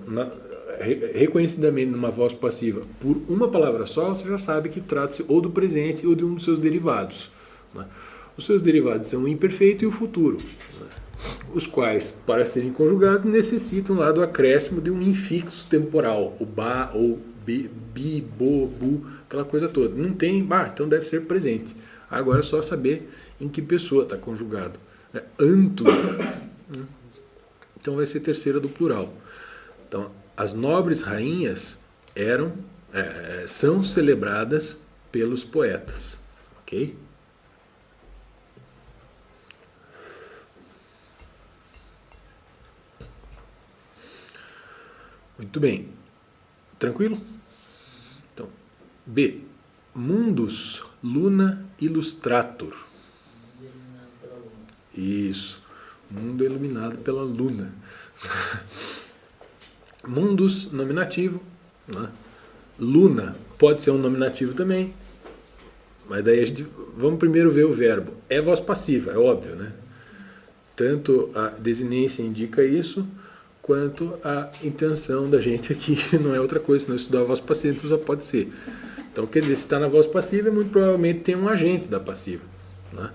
reconhecidamente numa voz passiva, por uma palavra só, você já sabe que trata-se ou do presente ou de um dos seus derivados. Né? Os seus derivados são o imperfeito e o futuro, né? Os quais, para serem conjugados, necessitam lá do acréscimo de um infixo temporal, o ba, ou bi, bo, bu, aquela coisa toda. Não tem, então deve ser presente. Agora é só saber em que pessoa está conjugado. Antur. Então vai ser terceira do plural. Então, as nobres rainhas são celebradas pelos poetas. Ok? Muito bem. Tranquilo? Então, B. Mundus luna illustratur. Isso. Mundo iluminado pela luna. Mundus, nominativo. Né? Luna pode ser um nominativo também. Mas daí vamos primeiro ver o verbo. É voz passiva, é óbvio, né? Tanto a desinência indica isso, quanto a intenção da gente aqui não é outra coisa, senão estudar a voz passiva, então só pode ser. Então, quer dizer, se está na voz passiva, muito provavelmente tem um agente da passiva. Né?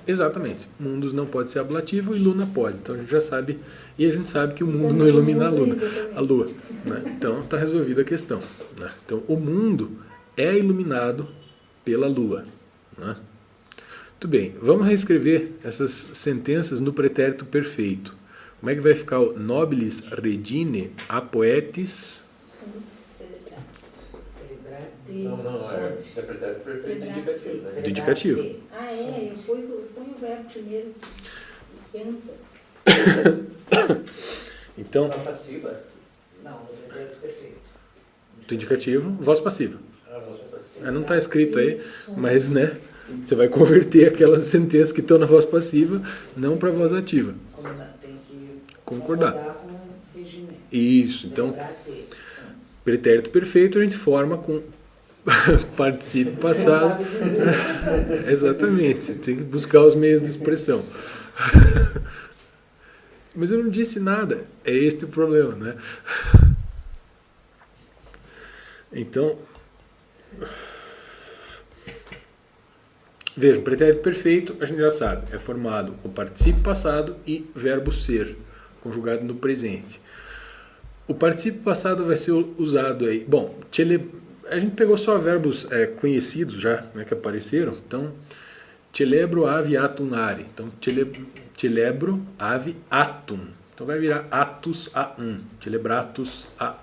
Exatamente. Mundus não pode ser ablativo e luna pode. Então a gente já sabe, e a gente sabe que o mundo não ilumina a lua. Né? Então está resolvida a questão. Né? Então o mundo é iluminado pela lua. Né? Muito bem, vamos reescrever essas sentenças no pretérito perfeito. Como é que vai ficar o nobilis regine a poetis? Celebrate. Não, é pretérito perfeito indicativo. Né? Do indicativo. primeiro. Pergunta. Então, A passiva. Não, no pretérito perfeito. do indicativo, voz passiva. A voz passiva. Não está escrito aí, mas, né, você vai converter aquelas sentenças que estão na voz passiva, não para a voz ativa. Tem que Concordar. com o regimento. Isso, então, Celebrar ter. pretérito perfeito a gente forma com participo passado. Exatamente, tem que buscar os meios de expressão. Mas eu não disse nada, é este o problema, né? Então, veja, pretérito perfeito a gente já sabe, é formado com particípio passado e verbo ser, conjugado no presente. O particípio passado vai ser usado aí. Bom, a gente pegou só verbos conhecidos já, né, que apareceram. Então, celebro ave atum are. Então, celebro ave atum. Então vai virar atus a celebratus a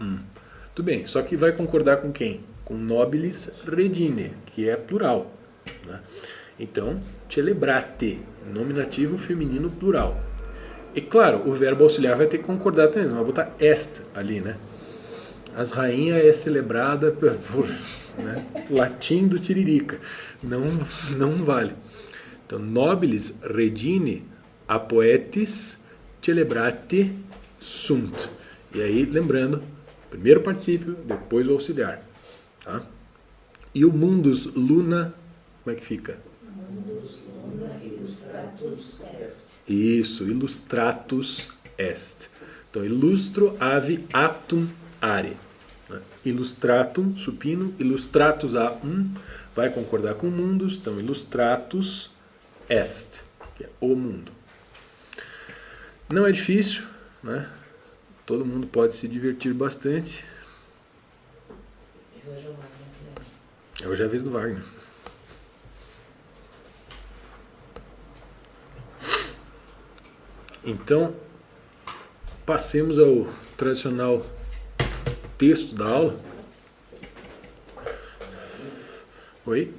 Tudo bem, só que vai concordar com quem? Com nobilis redine, que é plural. Né? Então, celebrate, nominativo feminino plural. E claro, o verbo auxiliar vai ter que concordar também, vai botar est ali, né? As rainhas é celebrada por latim do Tiririca. Não vale. Então, nobilis redine a poetis celebrate sunt. E aí, lembrando, primeiro particípio, depois o auxiliar. Tá? E o mundus luna, como é que fica? Mundus luna illustratus est. Isso, illustratus est. Então, illustro ave atum are. Illustratum, supino, illustratus a vai concordar com mundus, então illustratus est, que é o mundo. Não é difícil, né? Todo mundo pode se divertir bastante. E hoje o Wagner. Hoje é a vez do Wagner. Então, passemos ao tradicional texto da aula. Oi?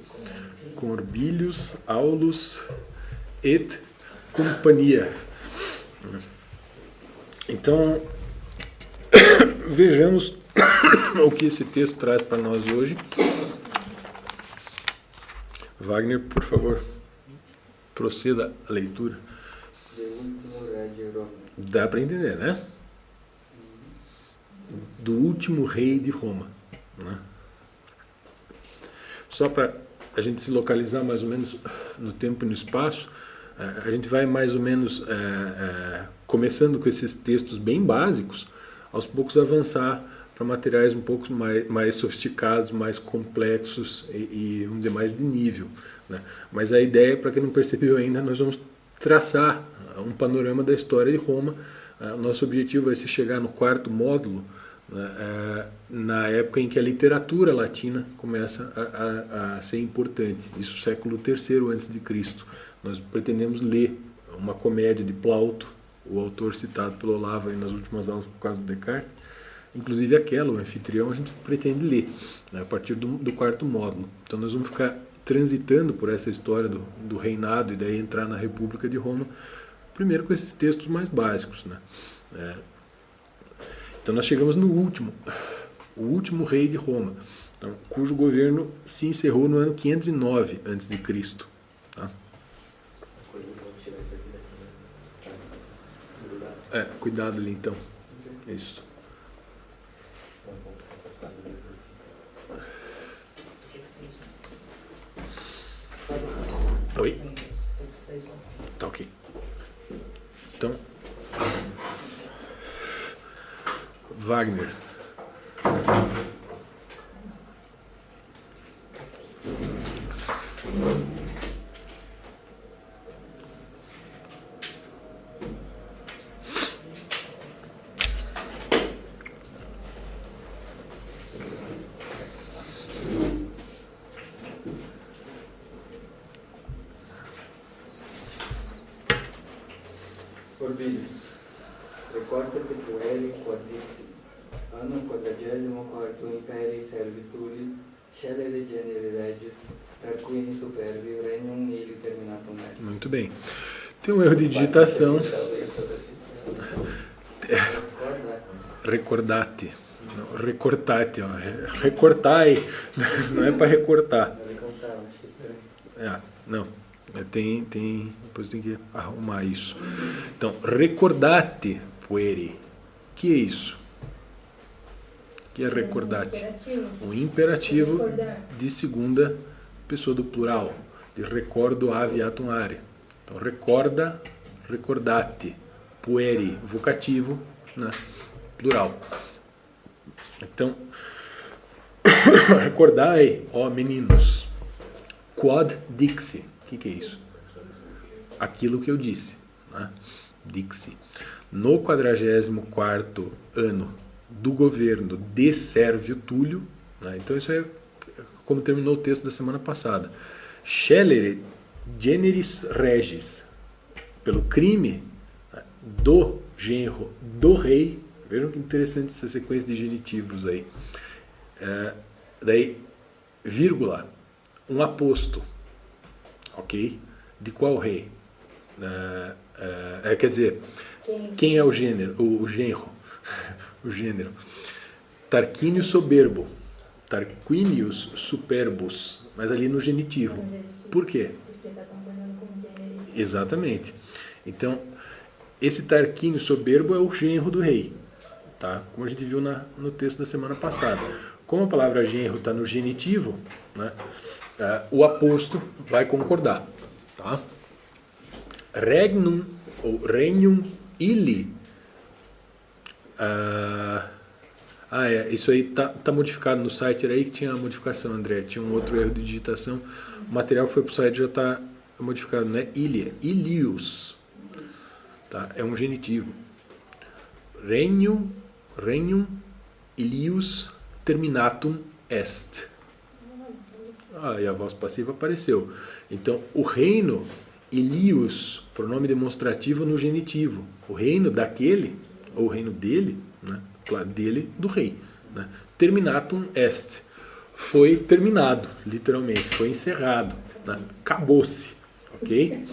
Corbilius, Aulus et companhia. Então, vejamos o que esse texto traz para nós hoje. Wagner, por favor, proceda à leitura. Dá para entender, né? Do último rei de Roma. Né? Só para a gente se localizar mais ou menos no tempo e no espaço, a gente vai mais ou menos começando com esses textos bem básicos, aos poucos avançar para materiais um pouco mais sofisticados, mais complexos e vamos dizer, mais de nível. Né? Mas a ideia, para quem não percebeu ainda, nós vamos traçar um panorama da história de Roma. Nosso objetivo vai ser chegar no quarto módulo, na época em que a literatura latina começa a ser importante. Isso século III a.C. Nós pretendemos ler uma comédia de Plauto, o autor citado pelo Olavo aí nas últimas aulas por causa do Descartes. Inclusive aquela, o anfitrião, a gente pretende ler, né, a partir do quarto módulo. Então nós vamos ficar transitando por essa história do reinado e daí entrar na República de Roma, primeiro com esses textos mais básicos. Né? Então nós chegamos no o último rei de Roma, então, cujo governo se encerrou no ano 509 a.C. Tá? Cuidado ali então. Isso. Oi? Tá ok. Então, Wagner. Corbilius, recorte-te pueri quadixi, annum 44 imperi servituli, scelere genere regis, tarquini superbi, regnum nihil terminatum est. Muito bem. Tem um erro de digitação. Recordate. Não, recortate, ó. Recortai. Não é para recortar. Vai contar, achei estranho. Não. Depois tem que arrumar isso. Então, recordate, pueri. Que é isso? Que é recordate? Imperativo. Um imperativo Recordar. de segunda pessoa do plural. De recordo aviatum are. Então, recorda, recordate. Pueri, vocativo, né? Plural. Então, recordai, ó meninos. Quod dixi. O que é isso? Aquilo que eu disse. Né? Dixi. No 44º ano do governo de Sérvio Túlio, né? Então isso é como terminou o texto da semana passada. Scelere generis regis, pelo crime do genro do rei. Vejam que interessante essa sequência de genitivos aí. Daí, vírgula, um aposto. Ok? De qual rei? Quer dizer, quem é o gênero? O genro. O gênero. Tarquínio soberbo. Tarquinius superbus. Mas ali no genitivo. Por quê? Porque está concordando com o gênero. Exatamente. Então, esse Tarquínio soberbo é o genro do rei. Tá? Como a gente viu no texto da semana passada. Como a palavra genro está no genitivo, né, o aposto vai concordar. Tá? Regnum ou regnum illi. Isso aí tá modificado no site. Era aí que tinha a modificação, André. Tinha um outro erro de digitação. O material que foi para o site já está modificado, né? Ilia, ilius. Tá? É um genitivo. Regnum ilius terminatum est. E a voz passiva apareceu. Então, o reino, ilius, pronome demonstrativo no genitivo. O reino daquele, ou o reino dele, né? Claro, dele, do rei. Né? Terminatum est. Foi terminado, literalmente. Foi encerrado. Né? Acabou-se. Ok?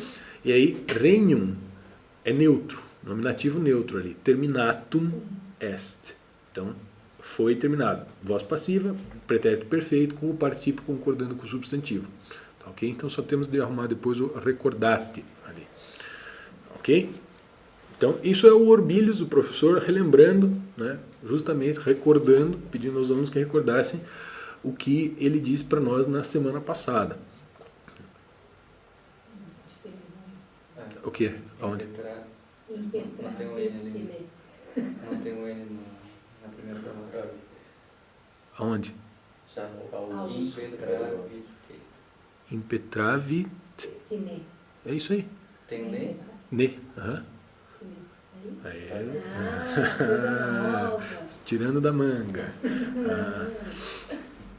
E aí, regnum é neutro. Nominativo neutro ali. Terminatum est. Então, foi terminado. Voz passiva, pretérito perfeito, com o particípio concordando com o substantivo. Ok? Então, só temos de arrumar depois o recordate ali. Ok? Então, isso é o Orbilius, o professor, relembrando, né, justamente recordando, pedindo aos alunos que recordassem o que ele disse para nós na semana passada. O quê? Aonde? Não tem um N ali. Não tem um N na primeira palavra. Aonde? Já no aos. Impetravit. Cine. É isso aí. Tem ne? Ne. Aham. Coisa nova. Tirando da manga.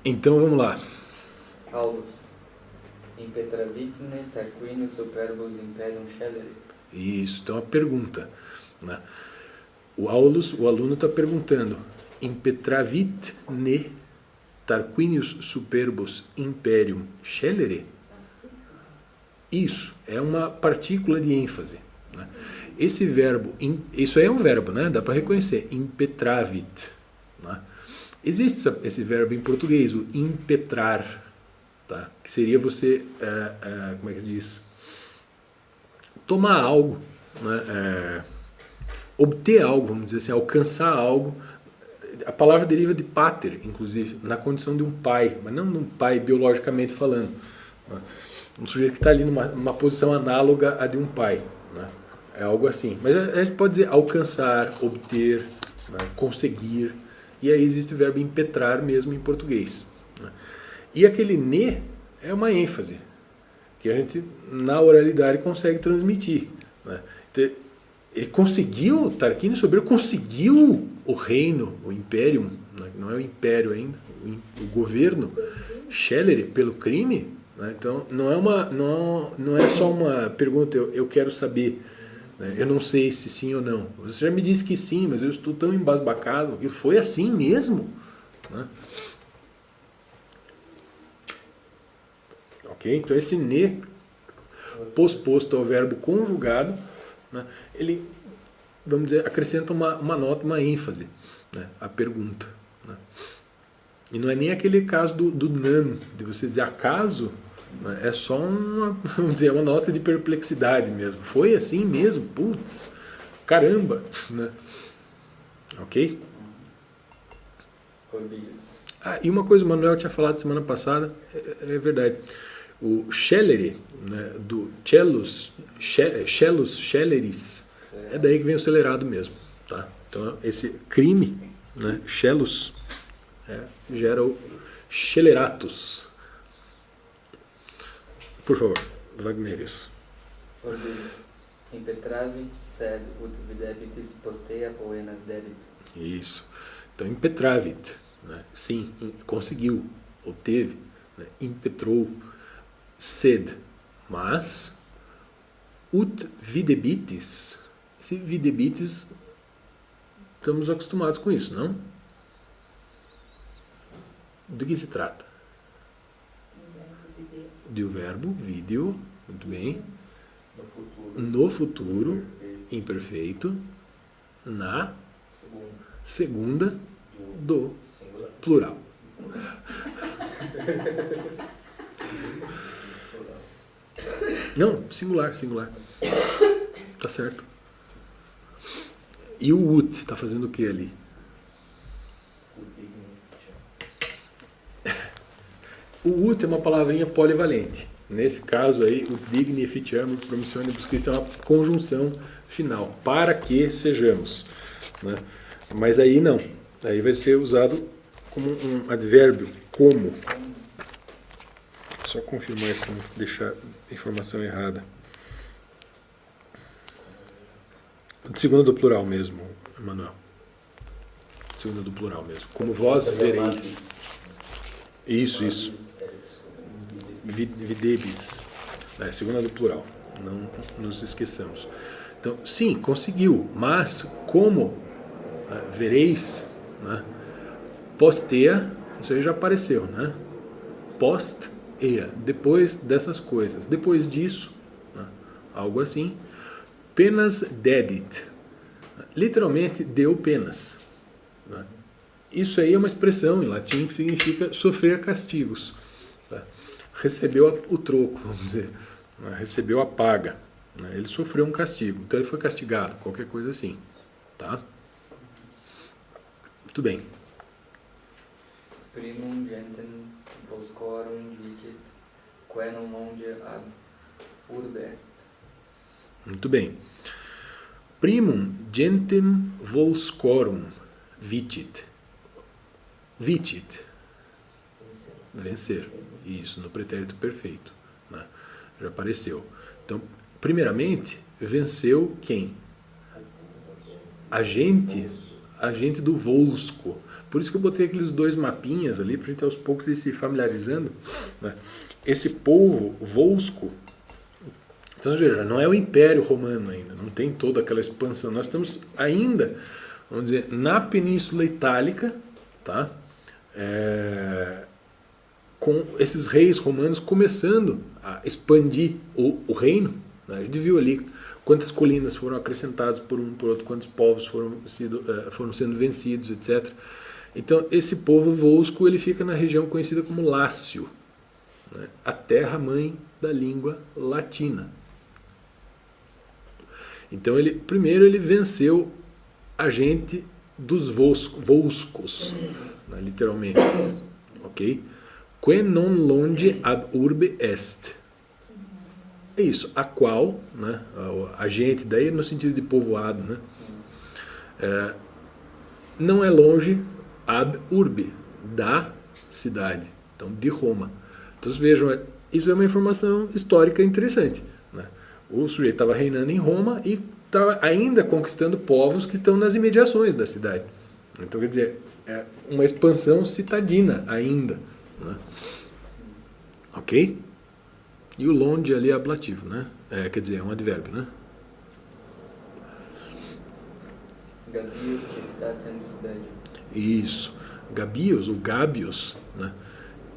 Então vamos lá. Aulus. Impetravitne Tarquinius superbus imperium scelere. Isso, então a pergunta. Né? O Aulus, o aluno está perguntando: Impetravitne Tarquinius superbus imperium scelere? Isso, é uma partícula de ênfase. Né? Esse verbo, isso aí é um verbo, né? Dá para reconhecer, impetravit. Né? Existe esse verbo em português, o impetrar, tá? Que seria você, como é que diz? Tomar algo, né? Obter algo, vamos dizer assim, alcançar algo. A palavra deriva de pater, inclusive, na condição de um pai, mas não de um pai biologicamente falando. Né? Um sujeito que está ali numa posição análoga à de um pai. Né? É algo assim. Mas a gente pode dizer alcançar, obter, né? Conseguir. E aí existe o verbo impetrar mesmo em português. Né? E aquele ne é uma ênfase, que a gente, na oralidade, consegue transmitir. Né? Então, ele conseguiu, Tarquínio soberbo conseguiu o reino, o império, não é o império ainda, o governo, scelere, pelo crime. Né? Então, não é só uma pergunta, eu quero saber, né? Eu não sei se sim ou não. Você já me disse que sim, mas eu estou tão embasbacado, que foi assim mesmo. Né? Ok? Então, esse ne, posposto ao verbo conjugado, né, ele, vamos dizer, acrescenta uma nota, uma ênfase, né, à pergunta. Né. E não é nem aquele caso do nan, de você dizer acaso, né, é só vamos dizer, uma nota de perplexidade mesmo. Foi assim mesmo? Putz, caramba! Né. Ok? Corbilhos. E uma coisa o Manuel tinha falado semana passada, é verdade. O Schelleri, né, do Cellus Schelleris, é daí que vem o celerado mesmo. Tá? Então, esse crime, né, Schellus, gera o Scheleratus. Por favor, Wagnerius. Corbilhos. Impetravit, sed ut videbitis postea poenas dedit. Isso. Então, impetravit, né, sim, conseguiu, obteve, né, impetrou, sed, mas ut videbitis. Esse videbitis, estamos acostumados com isso, não? Do que se trata? Do verbo vídeo, muito bem, no futuro imperfeito, na segunda do plural. Não, singular. Tá certo. E o ut está fazendo o que ali? O ut é uma palavrinha polivalente. Nesse caso aí, o digni efficiam promissionibus Christi é uma conjunção final. Para que sejamos. Né? Mas aí não. Aí vai ser usado como um advérbio. Como. Só confirmar isso para não deixar a informação errada. Segunda do plural mesmo, Emanuel. Segunda do plural mesmo. Como vós vereis. Isso. Videbis. Segunda do plural. Não nos esqueçamos. Então, sim, conseguiu. Mas, como vereis, né, postea, isso aí já apareceu, né? Post-ea, depois dessas coisas. Depois disso, né, algo assim. Penas dedit. Literalmente, deu penas. Né? Isso aí é uma expressão em latim que significa sofrer castigos. Tá? Recebeu o troco, vamos dizer. Né? Recebeu a paga. Né? Ele sofreu um castigo. Então ele foi castigado, qualquer coisa assim. Tá? Muito bem. Primum gentem volscorum vicit, quae non longe ad urbe est. Muito bem. Primum gentem volscorum vicit. Vicit. Vencer. Isso, no pretérito perfeito. Né? Já apareceu. Então, primeiramente, venceu quem? A gente do Volsco. Por isso que eu botei aqueles dois mapinhas ali, para a gente aos poucos ir se familiarizando. Né? Esse povo Volsco, então veja, não é o Império Romano ainda, não tem toda aquela expansão. Nós estamos ainda, vamos dizer, na Península Itálica, tá? Com esses reis romanos começando a expandir o reino. Né? A gente viu ali quantas colinas foram acrescentadas por um por outro, quantos povos foram sendo vencidos, etc. Então, esse povo Volsco, ele fica na região conhecida como Lácio, né? A terra-mãe da língua latina. Então, primeiro ele venceu a gente dos Volscos, né? Literalmente. Ok? Que non longe ab urbe est. É isso, a qual, né, a gente, daí no sentido de povoado, né, não é longe ab urbe, da cidade, então de Roma. Então vejam, isso é uma informação histórica interessante. Né? O sujeito estava reinando em Roma e estava ainda conquistando povos que estão nas imediações da cidade. Então quer dizer, é uma expansão citadina ainda. Né? Ok? E o longe ali é ablativo, né? Quer dizer, é um advérbio, né? Gabius civitatem subedit. Isso. Gabius, ou Gabius, né?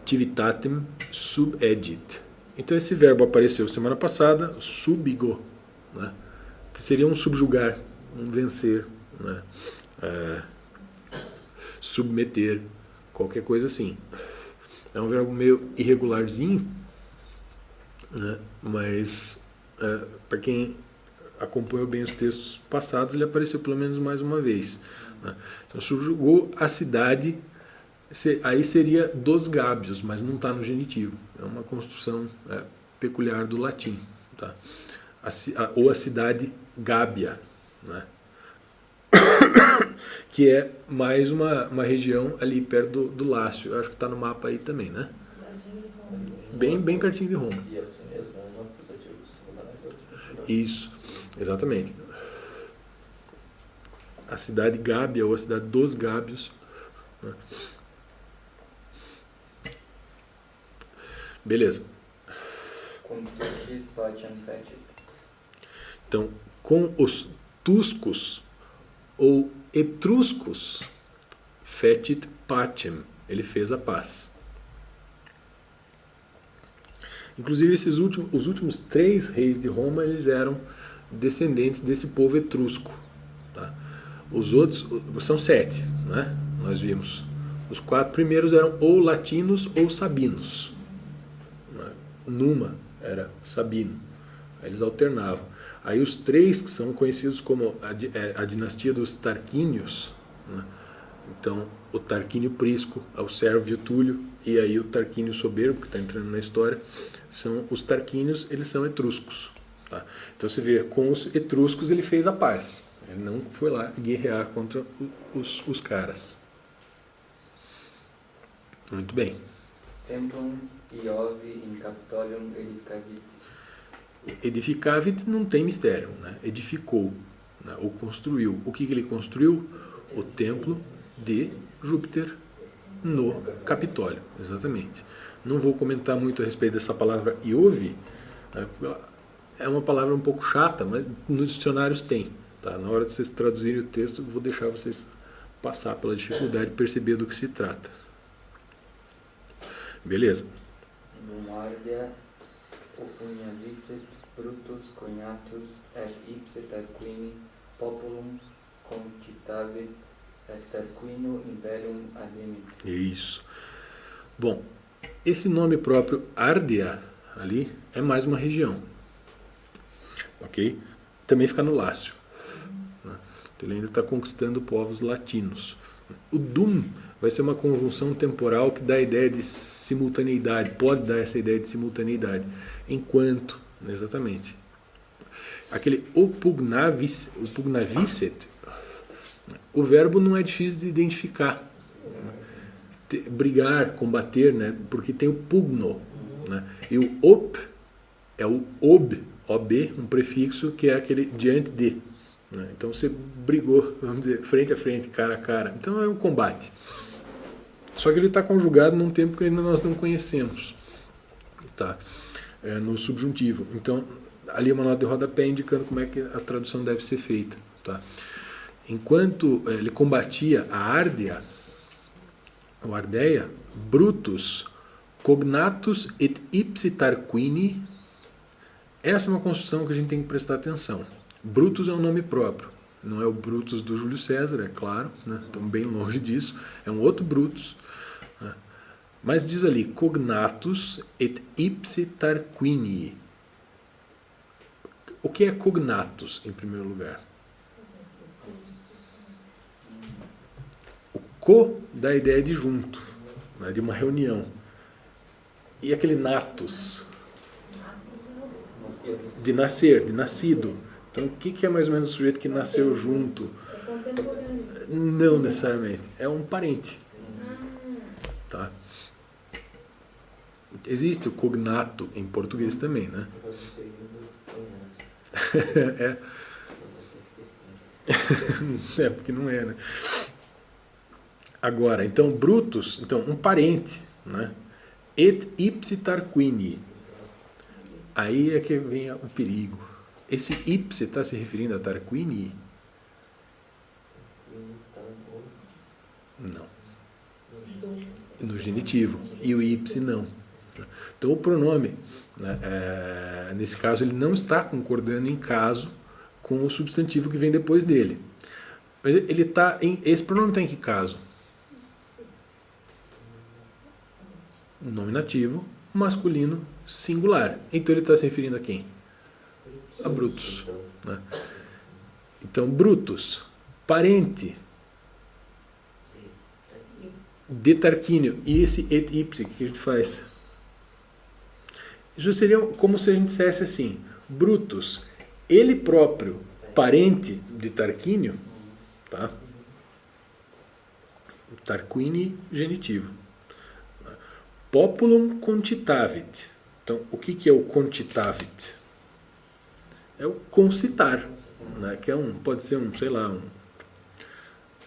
Civitatem subedit. Então esse verbo apareceu semana passada, subigo, né? Que seria um subjugar, um vencer, né? Submeter, qualquer coisa assim. É um verbo meio irregularzinho, né? Mas para quem acompanhou bem os textos passados, ele apareceu pelo menos mais uma vez, né? Então subjugou a cidade, aí seria dos gábios, mas não está no genitivo. É uma construção peculiar do latim, tá? Ou a cidade Gábia, né? Que é mais uma região ali perto do Lácio. Eu acho que está no mapa aí também, né? Bem pertinho de Roma. E assim mesmo, um acusativo singular e outro. Isso, exatamente. A cidade Gábia, ou a cidade dos Gábios, né? Beleza. Cum turcis pacem fecit. Então, com os tuscos ou etruscos, fecit pacem, ele fez a paz. Inclusive os últimos 3 reis de Roma, eles eram descendentes desse povo etrusco, tá? Os outros são 7, né? Nós vimos. Os 4 primeiros eram ou latinos ou sabinos, né? Numa era sabino, aí eles alternavam. Aí os 3 que são conhecidos como a dinastia dos Tarquínios, né? Então o Tarquínio Prisco, o Sérvio Túlio e aí o Tarquínio Soberbo, que está entrando na história, são os Tarquínios, eles são etruscos, tá? Então você vê, com os etruscos ele fez a paz, ele não foi lá guerrear contra os caras. Muito bem. Templum Iovi in Capitolium edificavit. Edificavit não tem mistério, né? Edificou, né? Ou construiu. O que ele construiu? O templo de Júpiter no Capitólio, exatamente. Não vou comentar muito a respeito dessa palavra Iovi, né? É uma palavra um pouco chata, mas nos dicionários tem, tá? Na hora de vocês traduzirem o texto, vou deixar vocês passar pela dificuldade de perceber do que se trata. Beleza? Dum ardia opuniavisset brutus cognatus et ipse tarquini populum concitavit et tarquino imperium ademit. Isso. Bom, esse nome próprio Árdia ali é mais uma região, ok? Também fica no Lácio, né? Então ele ainda está conquistando povos latinos. O dum vai ser uma conjunção temporal que dá a ideia de simultaneidade, pode dar essa ideia de simultaneidade. Enquanto, exatamente. Aquele opugnavisset, o verbo não é difícil de identificar. Brigar, combater, né? Porque tem o pugno, né? E o op é o ob, um prefixo que é aquele diante de, né? Então você brigou, vamos dizer, frente a frente, cara a cara. Então é um combate. Só que ele está conjugado num tempo que ainda nós não conhecemos, tá? No subjuntivo. Então ali é uma nota de rodapé indicando como é que a tradução deve ser feita, tá? Enquanto ele combatia a Árdia, o Ardeia, Brutus, cognatus et ipsi tarquini. Essa é uma construção que a gente tem que prestar atenção. Brutus é um nome próprio, não é o Brutus do Júlio César, é claro, né? Estamos bem longe disso, é um outro Brutus, né? Mas diz ali, cognatus et ipsi tarquini. O que é cognatus, em primeiro lugar? O co dá a ideia de junto, né? De uma reunião. E aquele natus? De nascer, de nascido. Então, o que é mais ou menos o sujeito que nasceu junto? É contemporâneo. Não necessariamente. É um parente. Tá? Existe o cognato em português também, né? É porque não é, né? Agora, então, Brutus, então, um parente, né? Et ipsi tarquini. Aí é que vem o perigo. Esse ipsi está se referindo a Tarquini? Não. No genitivo. E o ipsi não. Então o pronome né? Nesse caso, ele não está concordando em caso com o substantivo que vem depois dele. Mas ele está em... Esse pronome está em que caso? Nominativo, masculino, singular. Então ele está se referindo a quem? A Brutus, né? Então, Brutus, parente de Tarquínio. E esse et ipse, o que a gente faz? Isso seria como se a gente dissesse assim: Brutus, ele próprio, parente de Tarquínio, tá? Tarquini, genitivo. Populum concitavit. Então, o que é o concitavit? É o concitar, né? Que é pode ser sei lá,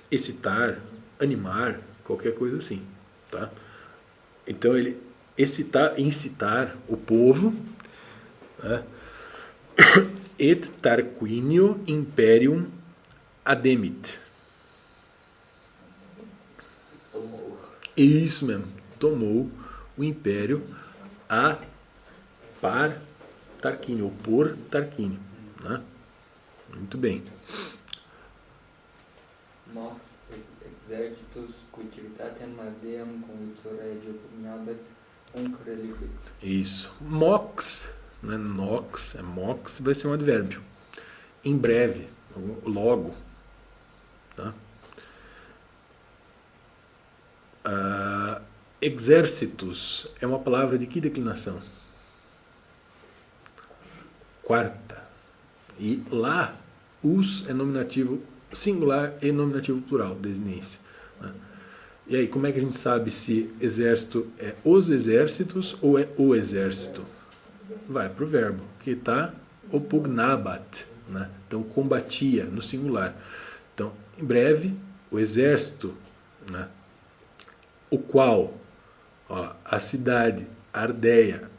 excitar, animar, qualquer coisa assim, tá? Então ele incitar o povo, né? Et Tarquinio imperium ademit. Isso mesmo, tomou o império par Tarquínio, ou por Tarquínio, né? Muito bem. Mox exercitus cultivitatem Mardeam cum ipso regio pugnabat unc reliquit. Isso. Mox, né? Nox, mox, vai ser um advérbio. Em breve, logo, tá? Exércitos é uma palavra de que declinação? Quarta. E lá, us é nominativo singular e nominativo plural, desinência, né? E aí, como é que a gente sabe se exército é os exércitos ou é o exército? Vai para o verbo, que está opugnabat, né? Então, combatia, no singular. Então, em breve, o exército, né? O qual a cidade Ardeia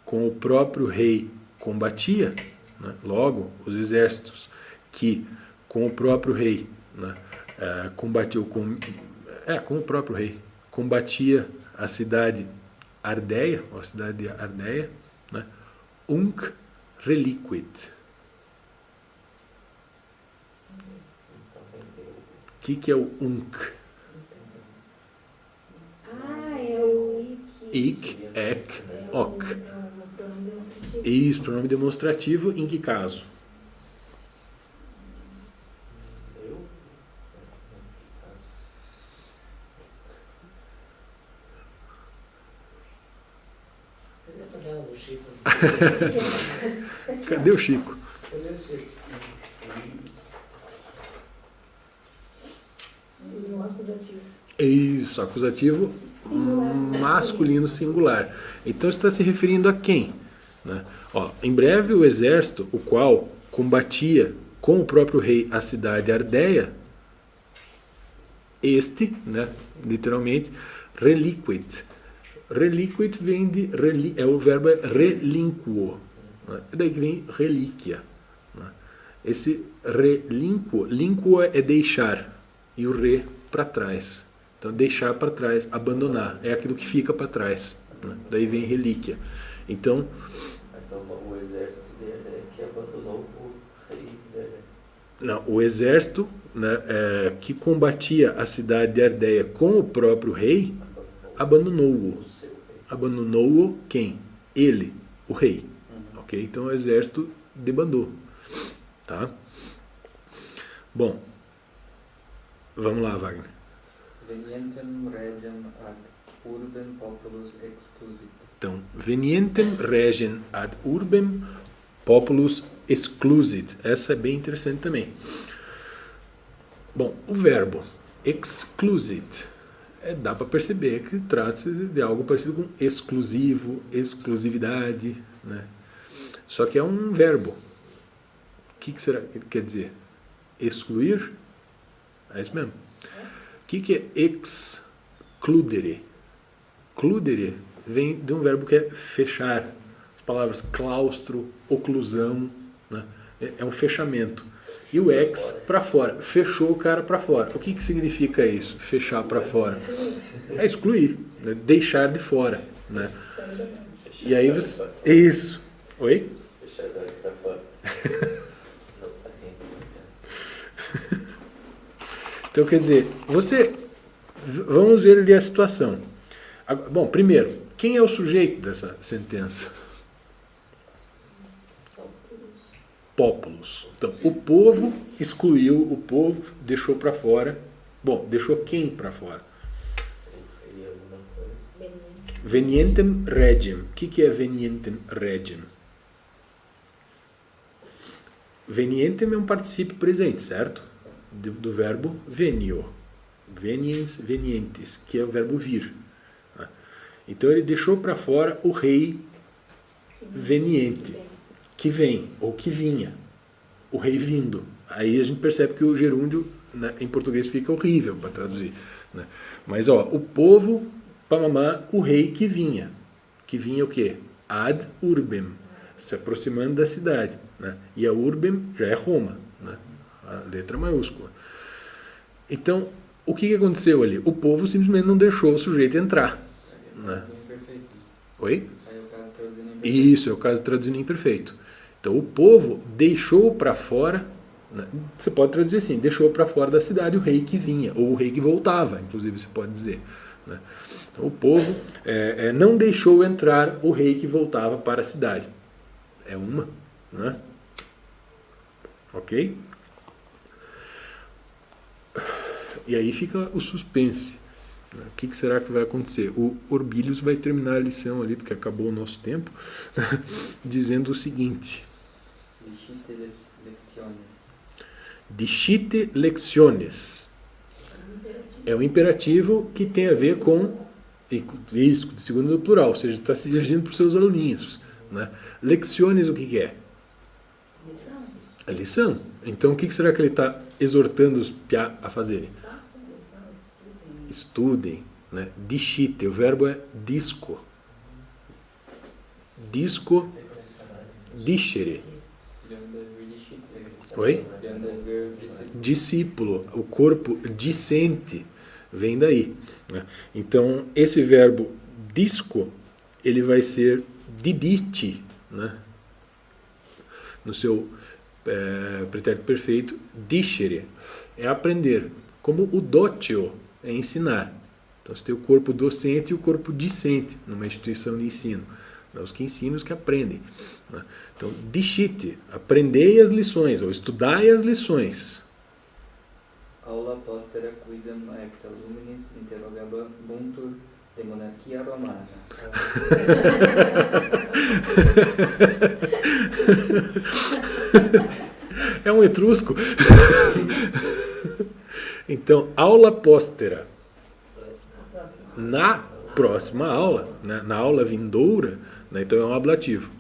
com o próprio rei combatia, né? Logo, os exércitos que com o próprio rei, né? Combatiu com o próprio rei, combatia a cidade Ardeia, ou a cidade de Ardeia, né? Unc reliquit. O que é o unc? É o Ik, ek, ok. É o pronome demonstrativo. Isso, pronome demonstrativo, em que caso? Cadê o Chico? E o acusativo. Isso, acusativo Singular, masculino singular. Então está se referindo a quem? Né? Em breve o exército, o qual combatia com o próprio rei a cidade Ardeia, este, né, literalmente, reliquit. Reliquit vem de o verbo é relinquo, né? Daí que vem relíquia, né? Esse relinquo, linquo é deixar e o re para trás. Então deixar para trás, abandonar, é aquilo que fica para trás, né? Daí vem relíquia. Então o exército dele que abandonou o rei dele. Não, o exército, né, que combatia a cidade de Ardeia com o próprio rei, abandonou-o. Abandonou-o quem? Ele, o rei. Ok? Então o exército debandou. Tá? Bom, vamos lá, Wagner. Venientem regem ad urbem populus exclusit. Então, venientem regem ad urbem populus exclusit. Essa é bem interessante também. Bom, o verbo exclusit, dá para perceber que trata-se de algo parecido com exclusivo, exclusividade, né? Só que é um verbo. O que será que ele quer dizer? Excluir? É isso mesmo. O que é excludere? Cludere vem de um verbo que é fechar. As palavras claustro, oclusão, né? É um fechamento. E o ex para fora. Fechou o cara para fora. O que significa isso? Fechar para fora. É excluir, né? Deixar de fora, né? E aí você... Isso. Oi? Deixar agora aqui pra fora. Não, tá rindo. Então, quer dizer, vamos ver ali a situação. Bom, primeiro, quem é o sujeito dessa sentença? Pópulos. Então, o povo excluiu, o povo deixou para fora. Bom, deixou quem para fora? E alguma coisa. Venientem regem. O que é venientem regem? Venientem é um particípio presente, certo? Do verbo venio. Veniens, venientes, que é o verbo vir. Então ele deixou para fora o rei veniente, que vem, ou que vinha. O rei vindo. Aí a gente percebe que o gerúndio, né, em português fica horrível para traduzir. Né? Mas o povo, pamamá, o rei que vinha. Que vinha o quê? Ad urbem, se aproximando da cidade. Né? E a urbem já é Roma, né? A letra maiúscula. Então, o que aconteceu ali? O povo simplesmente não deixou o sujeito entrar. Né? Oi? Aí o caso traduzindo imperfeito. Isso, é o caso traduzindo imperfeito. Então, o povo deixou para fora, né? Você pode traduzir assim, deixou para fora da cidade o rei que vinha, ou o rei que voltava, inclusive você pode dizer. Né? Então, o povo não deixou entrar o rei que voltava para a cidade. É uma, né? Ok? E aí fica o suspense. O que será que vai acontecer? O Orbilius vai terminar a lição ali, porque acabou o nosso tempo, dizendo o seguinte: Discite lecciones. Discite lecciones. É um imperativo que tem a ver com isso, de segundo do plural, ou seja, está se dirigindo para os seus aluninhos. Né? Lecciones, o que é? Lição? A lição. Então, o que será que ele está exortando os piá a fazerem? Façam lição, estudem. Estudem. Né? Discite, o verbo é disco. Disco, discere. Oi? Discípulo, o corpo discente, vem daí. Né? Então, esse verbo disco, ele vai ser didite, né? No seu pretérito perfeito, discere, é aprender, como o doceo é ensinar. Então, você tem o corpo docente e o corpo discente numa instituição de ensino. Os que ensinam, os que aprendem. Né? Então, discite, aprendei as lições, ou estudai as lições. Aula postera quidem ex alumnis interrogabuntur de monarchia romana. É um etrusco. Então, aula postera. Na próxima aula, né? Na aula vindoura, né? Então é um ablativo.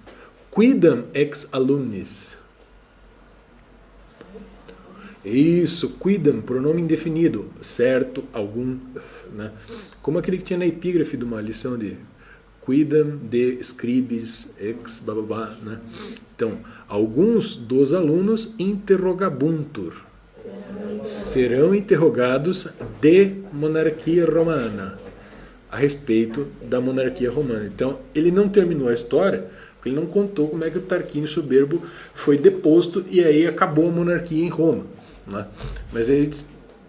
Quidam ex alumnis. Isso, quidam, pronome indefinido, certo, algum. Né? Como aquele que tinha na epígrafe de uma lição de quidam de scribis ex bababá. Né? Então, alguns dos alunos interrogabuntur. Serão interrogados de monarquia romana, a respeito da monarquia romana. Então, ele não terminou a história, porque ele não contou como é que o Tarquínio Soberbo foi deposto e aí acabou a monarquia em Roma. Né? Mas ele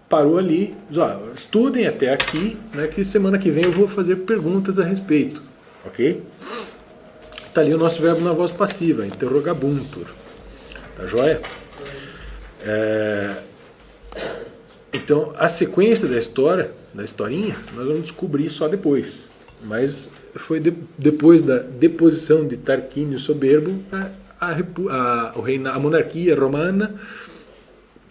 parou ali, diz, estudem até aqui, né, que semana que vem eu vou fazer perguntas a respeito. Ok? Está ali o nosso verbo na voz passiva, interrogabuntur. Tá joia? Então, a sequência da história, da historinha, nós vamos descobrir só depois. Mas foi depois da deposição de Tarquínio Soberbo, a monarquia romana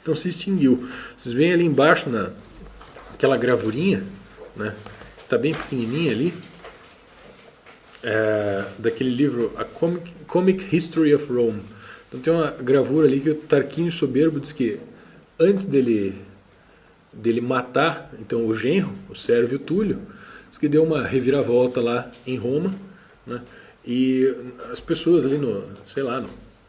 então se extinguiu. Vocês veem ali embaixo, naquela gravurinha, né, está bem pequenininha ali, daquele livro, A Comic History of Rome. Então tem uma gravura ali que o Tarquínio Soberbo diz que antes dele matar então o genro, o Sérvio Túlio, diz que deu uma reviravolta lá em Roma, né? E as pessoas ali no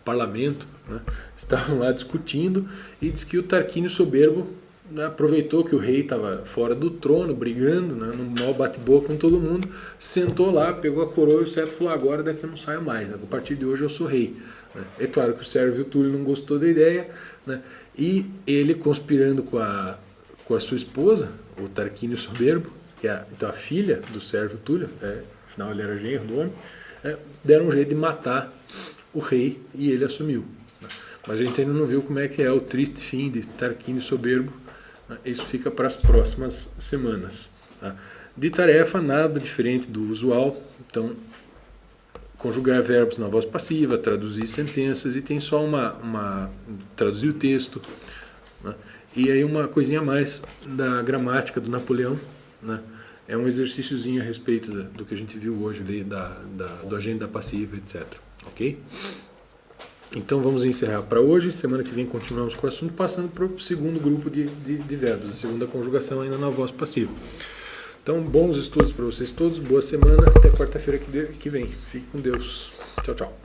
parlamento, né, estavam lá discutindo e diz que o Tarquínio Soberbo né, aproveitou que o rei estava fora do trono, brigando, né, num mau bate-boca com todo mundo, sentou lá, pegou a coroa e o cetro falou: agora daqui eu não saio mais, né, a partir de hoje eu sou rei. Né. É claro que o Sérvio Túlio não gostou da ideia, né, e ele, conspirando com a sua esposa, o Tarquínio Soberbo, que é então a filha do Sérvio Túlio, afinal ele era genro do homem, deram um jeito de matar o rei e ele assumiu. Mas a gente ainda não viu como é que é o triste fim de Tarquínio Soberbo. Isso fica para as próximas semanas. Tá? De tarefa, nada diferente do usual. Então, conjugar verbos na voz passiva, traduzir sentenças, e tem só traduzir o texto. Né? E aí uma coisinha a mais da gramática do Napoleão. Né? É um exercíciozinho a respeito do que a gente viu hoje ali, do agenda passiva, etc. Ok? Então vamos encerrar para hoje. Semana que vem continuamos com o assunto, passando para o segundo grupo de verbos, a segunda conjugação ainda na voz passiva. Então, bons estudos para vocês todos, boa semana, até quarta-feira que vem. Fique com Deus. Tchau, tchau.